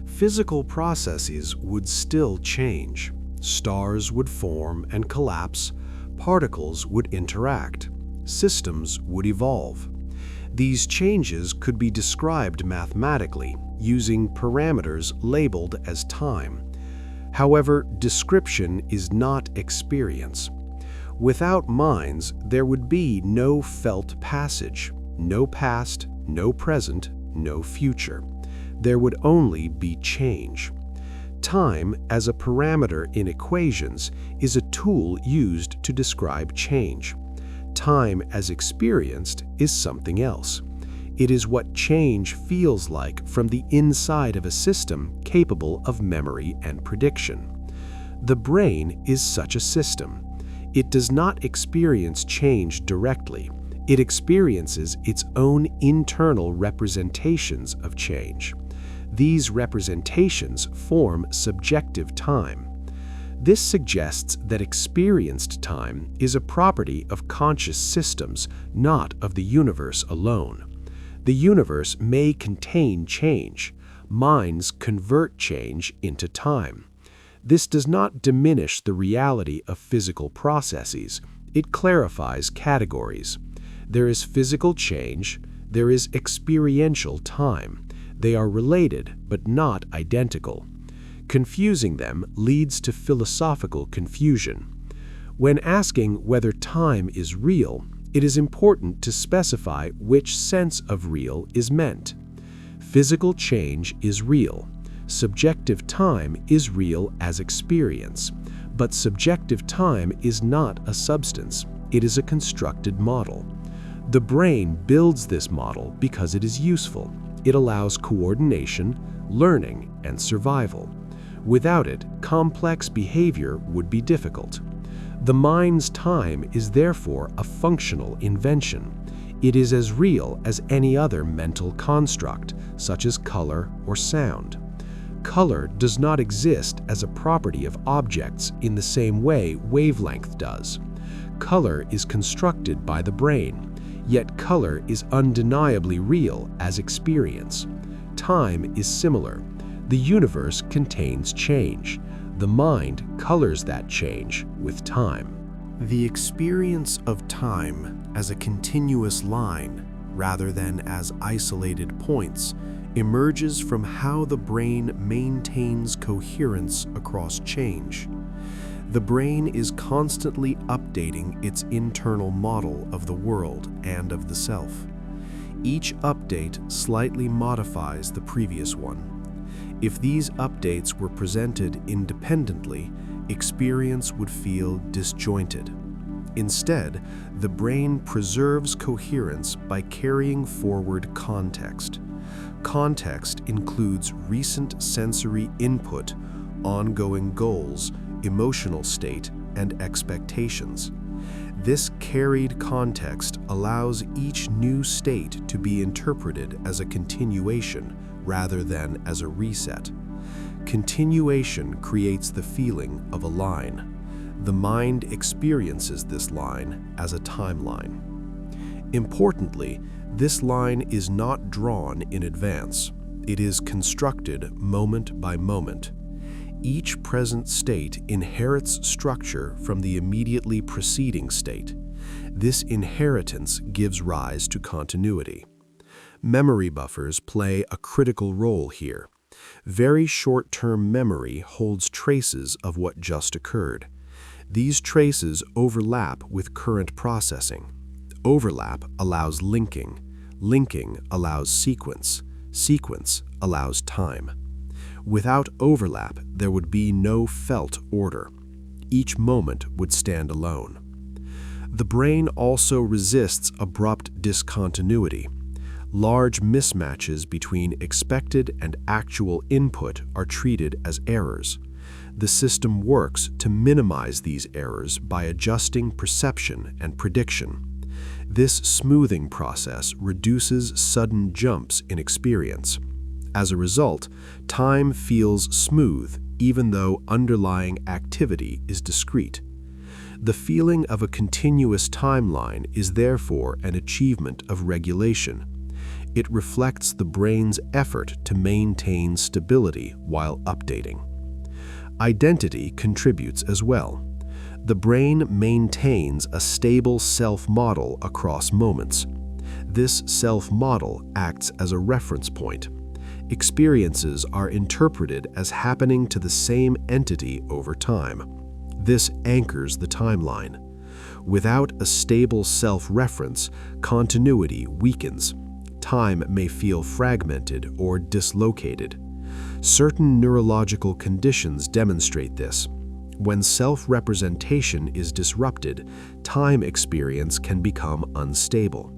Physical processes would still change. Stars would form and collapse. Particles would interact. Systems would evolve. These changes could be described mathematically using parameters labeled as time. However, description is not experience. Without minds, there would be no felt passage, no past, no present, no future. There would only be change. Time, as a parameter in equations, is a tool used to describe change. Time, as experienced, is something else. It is what change feels like from the inside of a system capable of memory and prediction. The brain is such a system. It does not experience change directly. It experiences its own internal representations of change. These representations form subjective time. This suggests that experienced time is a property of conscious systems, not of the universe alone. The universe may contain change. Minds convert change into time. This does not diminish the reality of physical processes. It clarifies categories. There is physical change. There is experiential time. They are related, but not identical. Confusing them leads to philosophical confusion. When asking whether time is real, it is important to specify which sense of real is meant. Physical change is real. Subjective time is real as experience. But subjective time is not a substance. It is a constructed model. The brain builds this model because it is useful. It allows coordination, learning, and survival. Without it, complex behavior would be difficult. The mind's time is therefore a functional invention. It is as real as any other mental construct, such as color or sound. Color does not exist as a property of objects in the same way wavelength does. Color is constructed by the brain, yet color is undeniably real as experience. Time is similar. The universe contains change. The mind colors that change with time. The experience of time as a continuous line, rather than as isolated points, emerges from how the brain maintains coherence across change. The brain is constantly updating its internal model of the world and of the self. Each update slightly modifies the previous one. If these updates were presented independently, experience would feel disjointed. Instead, the brain preserves coherence by carrying forward context. Context includes recent sensory input, ongoing goals, emotional state, and expectations. This carried context allows each new state to be interpreted as a continuation rather than as a reset. Continuation creates the feeling of a line. The mind experiences this line as a timeline. Importantly, this line is not drawn in advance. It is constructed moment by moment. Each present state inherits structure from the immediately preceding state. This inheritance gives rise to continuity. Memory buffers play a critical role here. Very short-term memory holds traces of what just occurred. These traces overlap with current processing. Overlap allows linking. Linking allows sequence. Sequence allows time. Without overlap, there would be no felt order. Each moment would stand alone. The brain also resists abrupt discontinuity. Large mismatches between expected and actual input are treated as errors. The system works to minimize these errors by adjusting perception and prediction. This smoothing process reduces sudden jumps in experience. As a result, time feels smooth even though underlying activity is discrete. The feeling of a continuous timeline is therefore an achievement of regulation. It reflects the brain's effort to maintain stability while updating. Identity contributes as well. The brain maintains a stable self-model across moments. This self-model acts as a reference point. Experiences are interpreted as happening to the same entity over time. This anchors the timeline. Without a stable self-reference, continuity weakens. Time may feel fragmented or dislocated. Certain neurological conditions demonstrate this. When self-representation is disrupted, time experience can become unstable.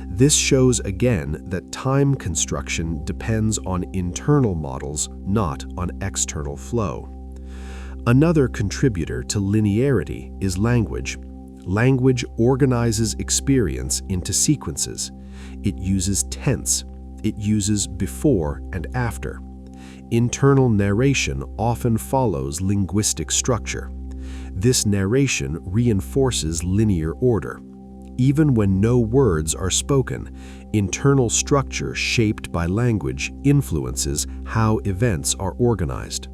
This shows again that time construction depends on internal models, not on external flow. Another contributor to linearity is language. Language organizes experience into sequences. It uses tense. It uses before and after. Internal narration often follows linguistic structure. This narration reinforces linear order. Even when no words are spoken, internal structure shaped by language influences how events are organized.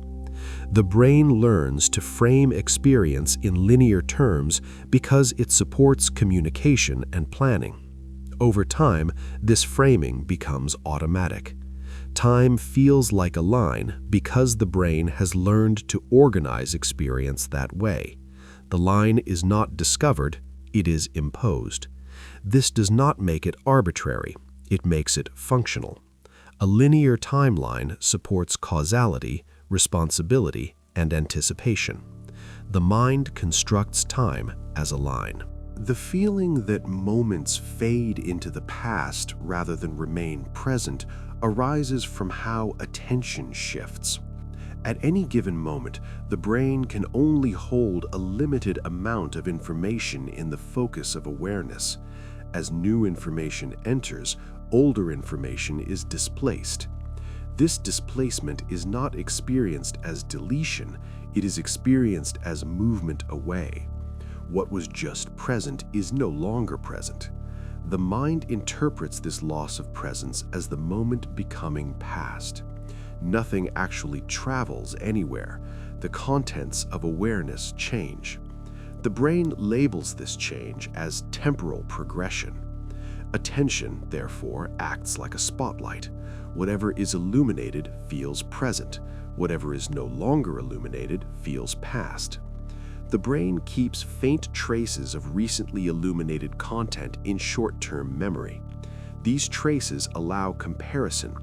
The brain learns to frame experience in linear terms because it supports communication and planning. Over time, this framing becomes automatic. Time feels like a line because the brain has learned to organize experience that way. The line is not discovered, it is imposed. This does not make it arbitrary, it makes it functional. A linear timeline supports causality, responsibility, and anticipation. The mind constructs time as a line. The feeling that moments fade into the past rather than remain present arises from how attention shifts. At any given moment, the brain can only hold a limited amount of information in the focus of awareness. As new information enters, older information is displaced. This displacement is not experienced as deletion, it is experienced as movement away. What was just present is no longer present. The mind interprets this loss of presence as the moment becoming past. Nothing actually travels anywhere. The contents of awareness change. The brain labels this change as temporal progression. Attention, therefore, acts like a spotlight. Whatever is illuminated feels present. Whatever is no longer illuminated feels past. The brain keeps faint traces of recently illuminated content in short-term memory. These traces allow comparison.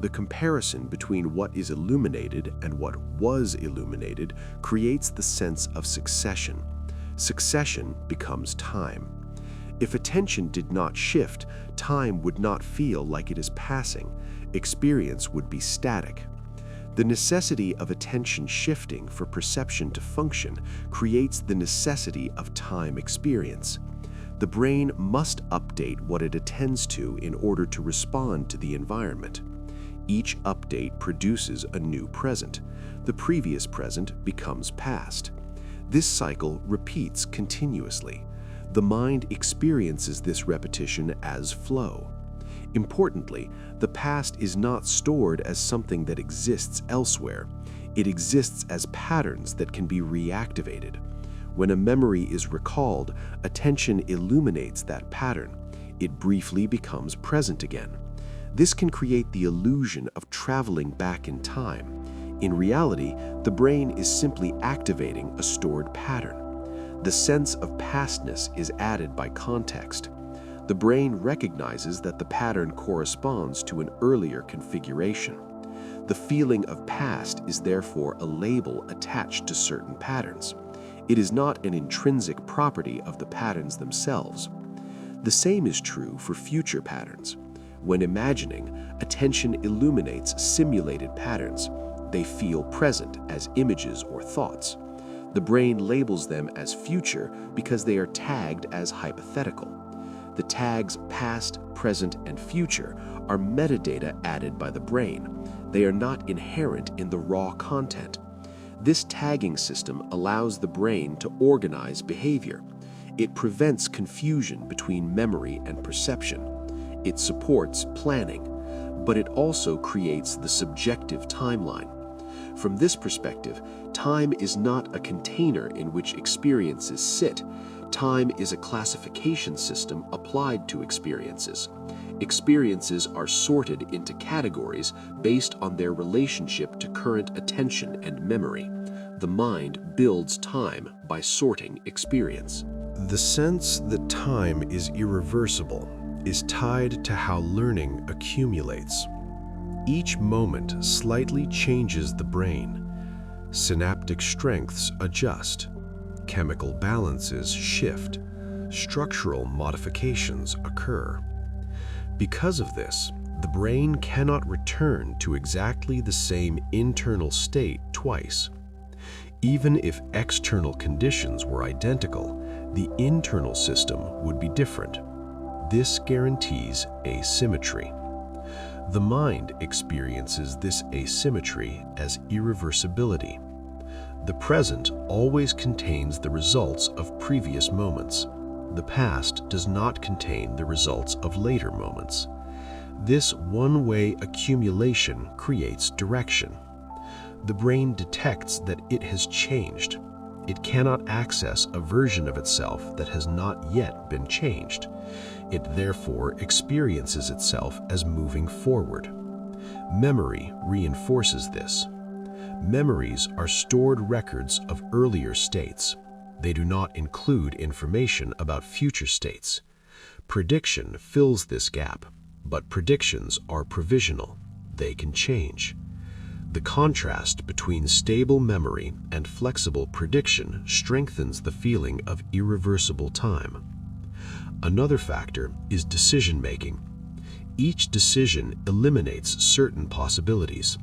The comparison between what is illuminated and what was illuminated creates the sense of succession. Succession becomes time. If attention did not shift, time would not feel like it is passing. Experience would be static. The necessity of attention shifting for perception to function creates the necessity of time experience. The brain must update what it attends to in order to respond to the environment. Each update produces a new present. The previous present becomes past. This cycle repeats continuously. The mind experiences this repetition as flow. Importantly, the past is not stored as something that exists elsewhere. It exists as patterns that can be reactivated. When a memory is recalled, attention illuminates that pattern. It briefly becomes present again. This can create the illusion of traveling back in time. In reality, the brain is simply activating a stored pattern. The sense of pastness is added by context. The brain recognizes that the pattern corresponds to an earlier configuration. The feeling of past is therefore a label attached to certain patterns. It is not an intrinsic property of the patterns themselves. The same is true for future patterns. When imagining, attention illuminates simulated patterns. They feel present as images or thoughts. The brain labels them as future because they are tagged as hypothetical. The tags past, present, and future are metadata added by the brain. They are not inherent in the raw content. This tagging system allows the brain to organize behavior. It prevents confusion between memory and perception. It supports planning, but it also creates the subjective timeline. From this perspective, time is not a container in which experiences sit. Time is a classification system applied to experiences. Experiences are sorted into categories based on their relationship to current attention and memory. The mind builds time by sorting experience. The sense that time is irreversible is tied to how learning accumulates. Each moment slightly changes the brain. Synaptic strengths adjust. Chemical balances shift. Structural modifications occur. Because of this, the brain cannot return to exactly the same internal state twice. Even if external conditions were identical, the internal system would be different. This guarantees asymmetry. The mind experiences this asymmetry as irreversibility. The present always contains the results of previous moments. The past does not contain the results of later moments. This one-way accumulation creates direction. The brain detects that it has changed. It cannot access a version of itself that has not yet been changed. It therefore experiences itself as moving forward. Memory reinforces this. Memories are stored records of earlier states. They do not include information about future states. Prediction fills this gap, but predictions are provisional. They can change. The contrast between stable memory and flexible prediction strengthens the feeling of irreversible time. Another factor is decision-making. Each decision eliminates certain possibilities.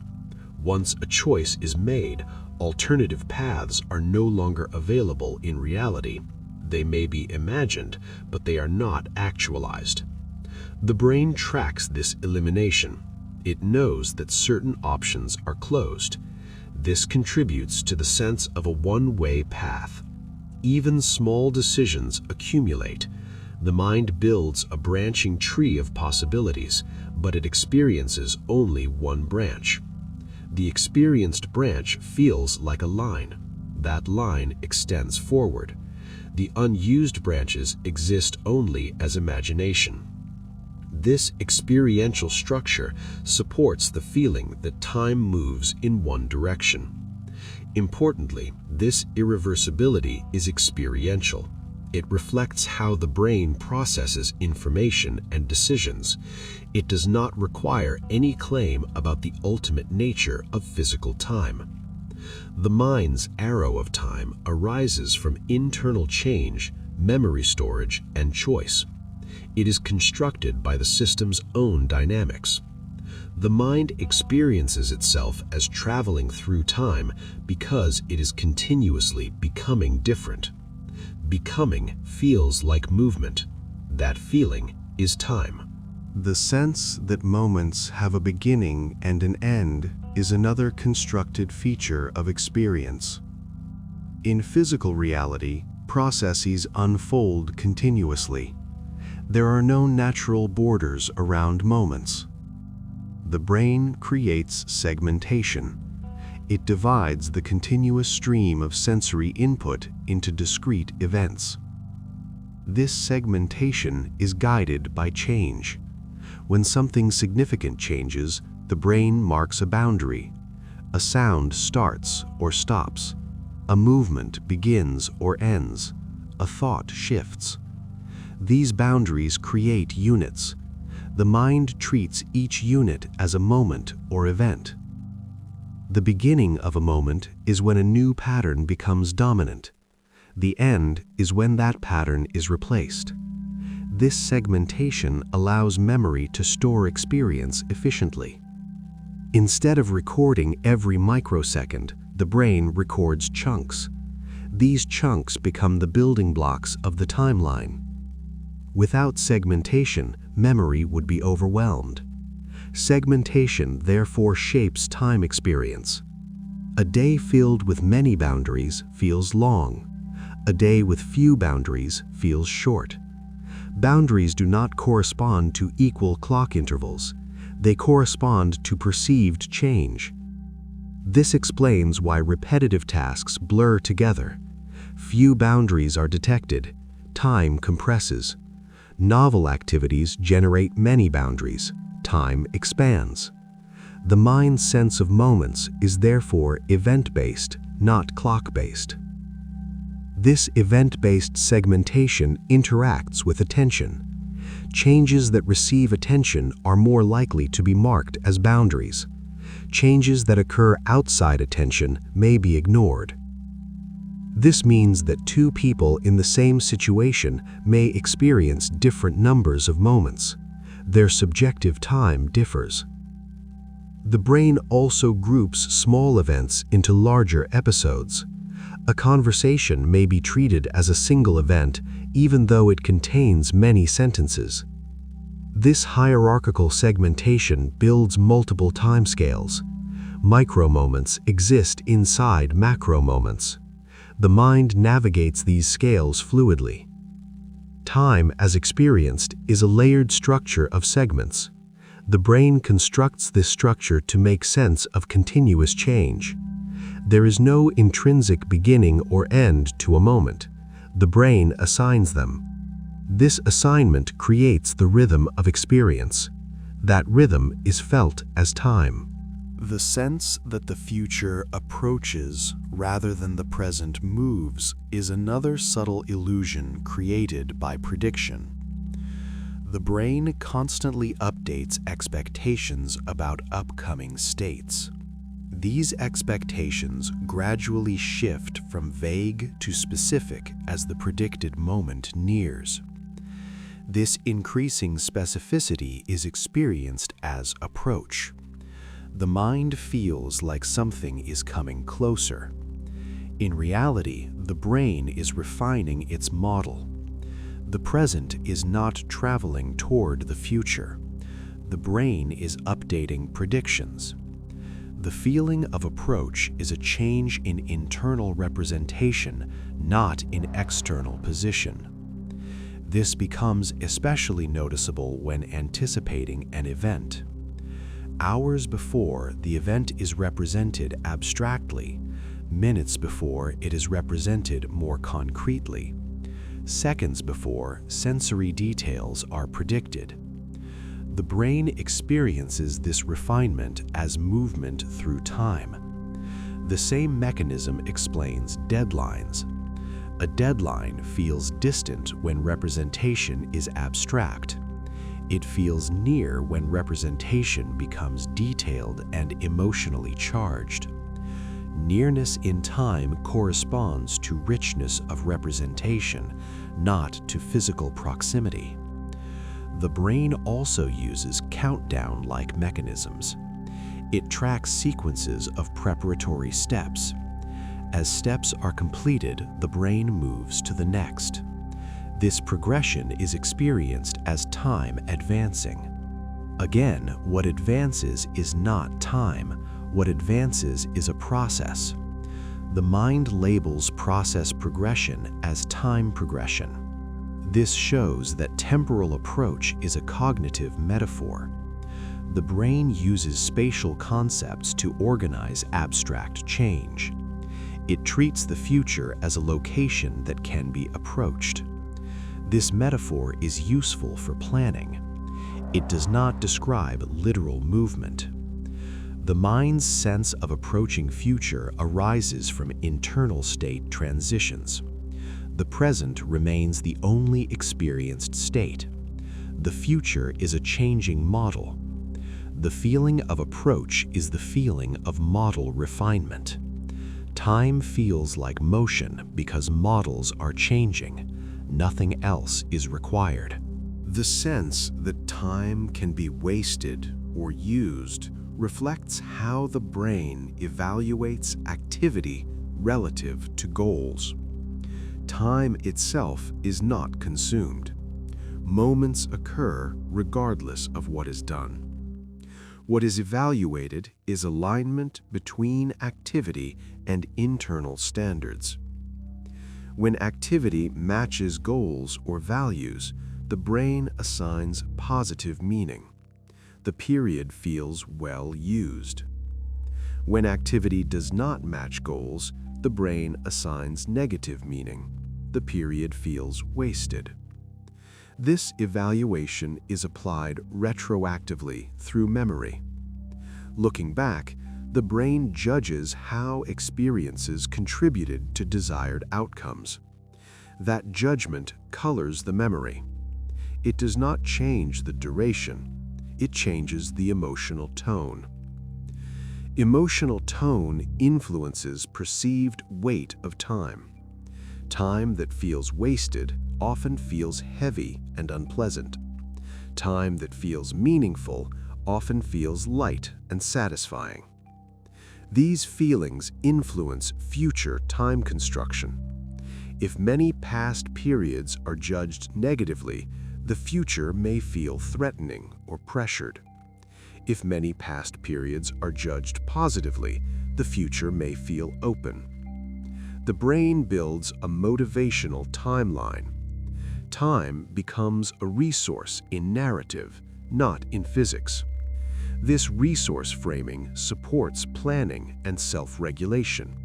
Once a choice is made, alternative paths are no longer available in reality. They may be imagined, but they are not actualized. The brain tracks this elimination. It knows that certain options are closed. This contributes to the sense of a one-way path. Even small decisions accumulate. The mind builds a branching tree of possibilities, but it experiences only one branch. The experienced branch feels like a line. That line extends forward. The unused branches exist only as imagination. This experiential structure supports the feeling that time moves in one direction. Importantly, this irreversibility is experiential. It reflects how the brain processes information and decisions. It does not require any claim about the ultimate nature of physical time. The mind's arrow of time arises from internal change, memory storage, and choice. It is constructed by the system's own dynamics. The mind experiences itself as traveling through time because it is continuously becoming different. Becoming feels like movement. That feeling is time. The sense that moments have a beginning and an end is another constructed feature of experience. In physical reality, processes unfold continuously. There are no natural borders around moments. The brain creates segmentation. It divides the continuous stream of sensory input into discrete events. This segmentation is guided by change. When something significant changes, the brain marks a boundary. A sound starts or stops. A movement begins or ends. A thought shifts. These boundaries create units. The mind treats each unit as a moment or event. The beginning of a moment is when a new pattern becomes dominant. The end is when that pattern is replaced. This segmentation allows memory to store experience efficiently. Instead of recording every microsecond, the brain records chunks. These chunks become the building blocks of the timeline. Without segmentation, memory would be overwhelmed. Segmentation therefore shapes time experience. A day filled with many boundaries feels long. A day with few boundaries feels short. Boundaries do not correspond to equal clock intervals. They correspond to perceived change. This explains why repetitive tasks blur together. Few boundaries are detected. Time compresses. Novel activities generate many boundaries. Time expands. The mind's sense of moments is therefore event-based, not clock-based. This event-based segmentation interacts with attention. Changes that receive attention are more likely to be marked as boundaries. Changes that occur outside attention may be ignored. This means that two people in the same situation may experience different numbers of moments. Their subjective time differs. The brain also groups small events into larger episodes. A conversation may be treated as a single event even though it contains many sentences. This hierarchical segmentation builds multiple timescales. Micro-moments exist inside macro-moments. The mind navigates these scales fluidly. Time, as experienced, is a layered structure of segments. The brain constructs this structure to make sense of continuous change. There is no intrinsic beginning or end to a moment. The brain assigns them. This assignment creates the rhythm of experience. That rhythm is felt as time. The sense that the future approaches rather than the present moves is another subtle illusion created by prediction. The brain constantly updates expectations about upcoming states. These expectations gradually shift from vague to specific as the predicted moment nears. This increasing specificity is experienced as approach. The mind feels like something is coming closer. In reality, the brain is refining its model. The present is not traveling toward the future. The brain is updating predictions. The feeling of approach is a change in internal representation, not in external position. This becomes especially noticeable when anticipating an event. Hours before, the event is represented abstractly. Minutes before, it is represented more concretely. Seconds before, sensory details are predicted. The brain experiences this refinement as movement through time. The same mechanism explains deadlines. A deadline feels distant when representation is abstract. It feels near when representation becomes detailed and emotionally charged. Nearness in time corresponds to richness of representation, not to physical proximity. The brain also uses countdown-like mechanisms. It tracks sequences of preparatory steps. As steps are completed, the brain moves to the next. This progression is experienced as time advancing. Again, what advances is not time. What advances is a process. The mind labels process progression as time progression. This shows that temporal approach is a cognitive metaphor. The brain uses spatial concepts to organize abstract change. It treats the future as a location that can be approached. This metaphor is useful for planning. It does not describe literal movement. The mind's sense of approaching future arises from internal state transitions. The present remains the only experienced state. The future is a changing model. The feeling of approach is the feeling of model refinement. Time feels like motion because models are changing. Nothing else is required. The sense that time can be wasted or used reflects how the brain evaluates activity relative to goals. Time itself is not consumed. Moments occur regardless of what is done. What is evaluated is alignment between activity and internal standards. When activity matches goals or values, the brain assigns positive meaning. The period feels well used. When activity does not match goals, the brain assigns negative meaning. The period feels wasted. This evaluation is applied retroactively through memory. Looking back, the brain judges how experiences contributed to desired outcomes. That judgment colors the memory. It does not change the duration. It changes the emotional tone. Emotional tone influences perceived weight of time. Time that feels wasted often feels heavy and unpleasant. Time that feels meaningful often feels light and satisfying. These feelings influence future time construction. If many past periods are judged negatively, the future may feel threatening or pressured. If many past periods are judged positively, the future may feel open. The brain builds a motivational timeline. Time becomes a resource in narrative, not in physics. This resource framing supports planning and self-regulation.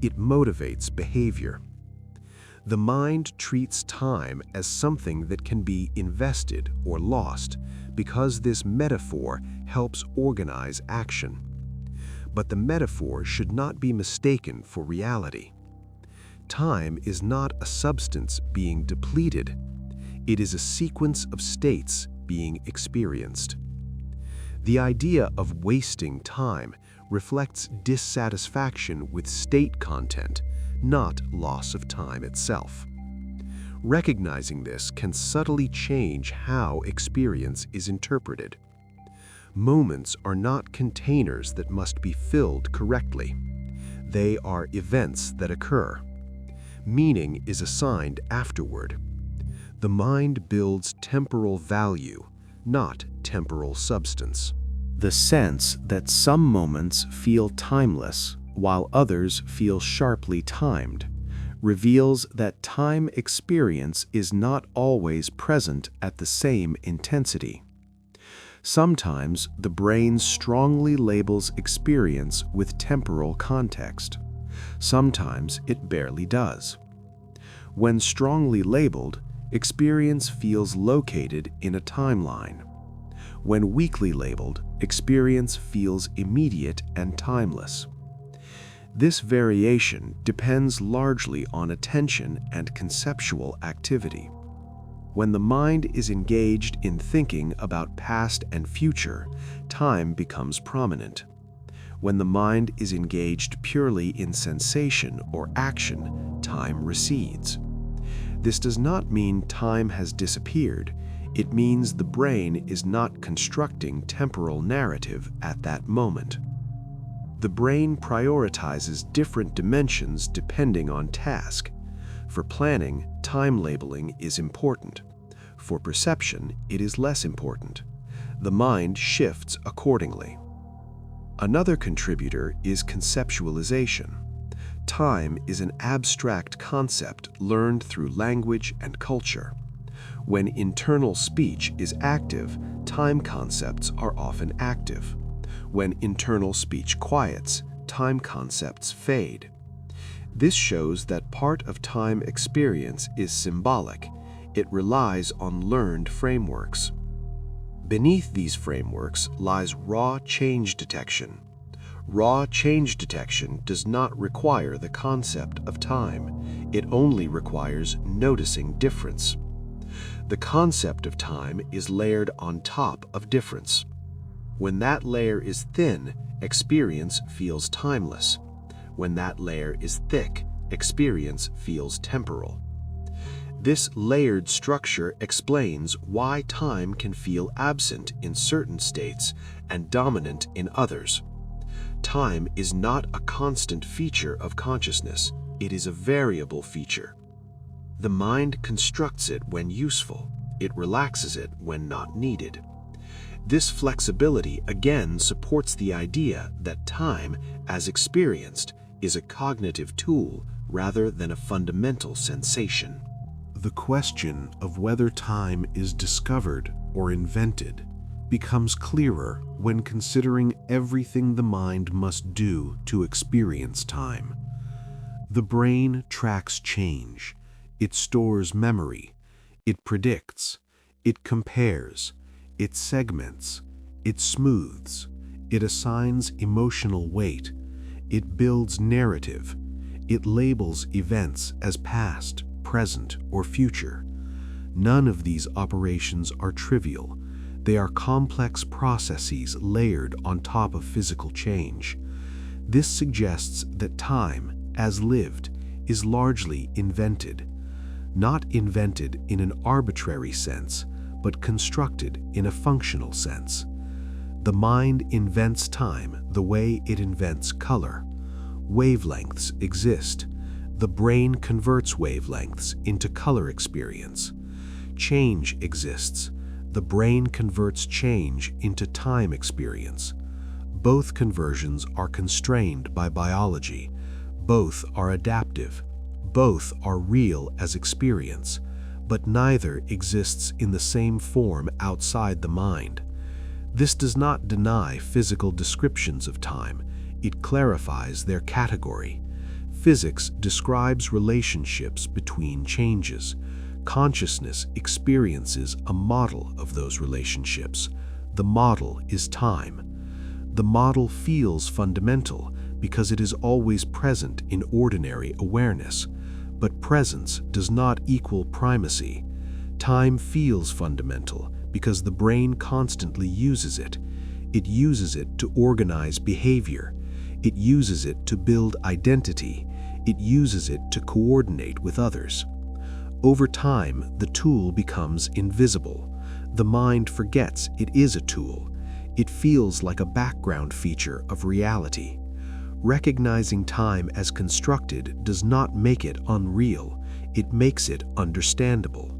It motivates behavior. The mind treats time as something that can be invested or lost because this metaphor helps organize action. But the metaphor should not be mistaken for reality. Time is not a substance being depleted. It is a sequence of states being experienced. The idea of wasting time reflects dissatisfaction with state content, not loss of time itself. Recognizing this can subtly change how experience is interpreted. Moments are not containers that must be filled correctly. They are events that occur. Meaning is assigned afterward. The mind builds temporal value, not temporal substance. The sense that some moments feel timeless while others feel sharply timed reveals that time experience is not always present at the same intensity. Sometimes the brain strongly labels experience with temporal context. Sometimes it barely does. When strongly labeled, experience feels located in a timeline. When weakly labeled, experience feels immediate and timeless. This variation depends largely on attention and conceptual activity. When the mind is engaged in thinking about past and future, time becomes prominent. When the mind is engaged purely in sensation or action, time recedes. This does not mean time has disappeared. It means the brain is not constructing temporal narrative at that moment. The brain prioritizes different dimensions depending on task. For planning, time labeling is important. For perception, it is less important. The mind shifts accordingly. Another contributor is conceptualization. Time is an abstract concept learned through language and culture. When internal speech is active, time concepts are often active. When internal speech quiets, time concepts fade. This shows that part of time experience is symbolic. It relies on learned frameworks. Beneath these frameworks lies raw change detection. Raw change detection does not require the concept of time. It only requires noticing difference. The concept of time is layered on top of difference. When that layer is thin, experience feels timeless. When that layer is thick, experience feels temporal. This layered structure explains why time can feel absent in certain states and dominant in others. Time is not a constant feature of consciousness. It is a variable feature. The mind constructs it when useful. It relaxes it when not needed. This flexibility again supports the idea that time, as experienced, is a cognitive tool rather than a fundamental sensation. The question of whether time is discovered or invented becomes clearer when considering everything the mind must do to experience time. The brain tracks change. It stores memory. It predicts. It compares. It segments. It smooths. It assigns emotional weight. It builds narrative. It labels events as past, present, or future. None of these operations are trivial. They are complex processes layered on top of physical change. This suggests that time, as lived, is largely invented. Not invented in an arbitrary sense, but constructed in a functional sense. The mind invents time the way it invents color. Wavelengths exist. The brain converts wavelengths into color experience. change exists, the brain converts change into time experience. Both conversions are constrained by biology. Both are adaptive. Both are real as experience, but neither exists in the same form outside the mind. This does not deny physical descriptions of time, it clarifies their category. Physics describes relationships between changes. Consciousness experiences a model of those relationships. The model is time. The model feels fundamental because it is always present in ordinary awareness. But presence does not equal primacy. Time feels fundamental because the brain constantly uses it. It uses it to organize behavior. It uses it to build identity. It uses it to coordinate with others. Over time, the tool becomes invisible. The mind forgets it is a tool. It feels like a background feature of reality. Recognizing time as constructed does not make it unreal, it makes it understandable.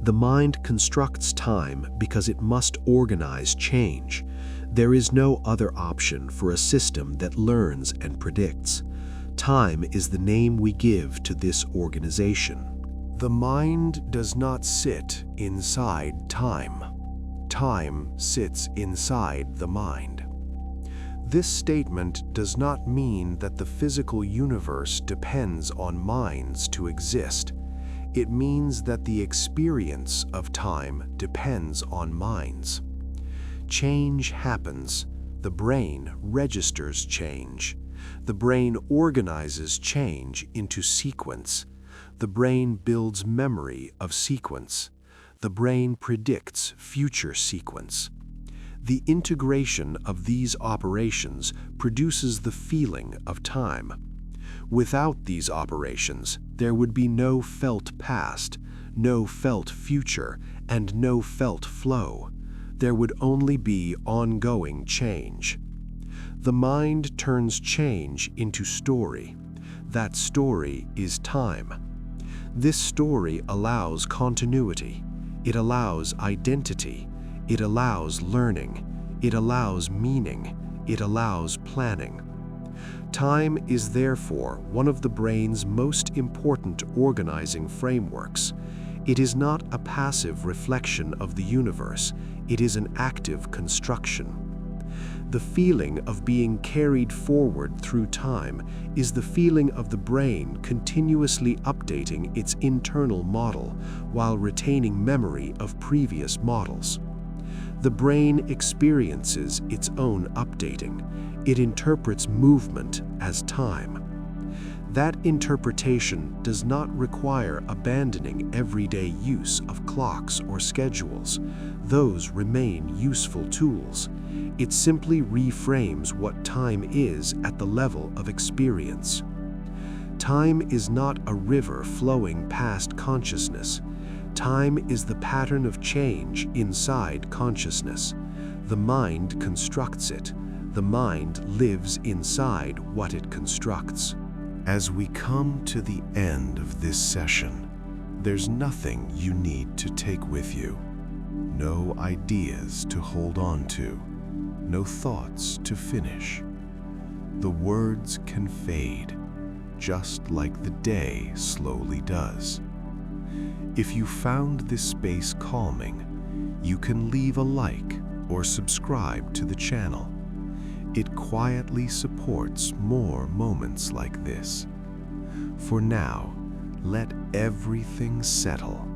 The mind constructs time because it must organize change. There is no other option for a system that learns and predicts. Time is the name we give to this organization. The mind does not sit inside time. Time sits inside the mind. This statement does not mean that the physical universe depends on minds to exist. It means that the experience of time depends on minds. Change happens. The brain registers change. The brain organizes change into sequence. The brain builds memory of sequence. The brain predicts future sequence. The integration of these operations produces the feeling of time. Without these operations, there would be no felt past, no felt future, and no felt flow. There would only be ongoing change. The mind turns change into story. That story is time. This story allows continuity. It allows identity. It allows learning. It allows meaning. It allows planning. Time is therefore one of the brain's most important organizing frameworks. It is not a passive reflection of the universe. It is an active construction. The feeling of being carried forward through time is the feeling of the brain continuously updating its internal model while retaining memory of previous models. The brain experiences its own updating. It interprets movement as time. That interpretation does not require abandoning everyday use of clocks or schedules. Those remain useful tools. It simply reframes what time is at the level of experience. Time is not a river flowing past consciousness. Time is the pattern of change inside consciousness. The mind constructs it. The mind lives inside what it constructs. As we come to the end of this session, there's nothing you need to take with you. No ideas to hold on to. No thoughts to finish. The words can fade, just like the day slowly does. If you found this space calming, you can leave a like or subscribe to the channel. It quietly supports more moments like this. For now, let everything settle.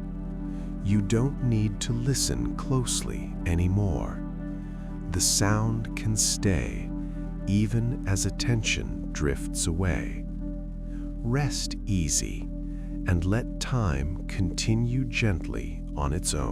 You don't need to listen closely anymore. The sound can stay, even as attention drifts away. Rest easy, and let time continue gently on its own.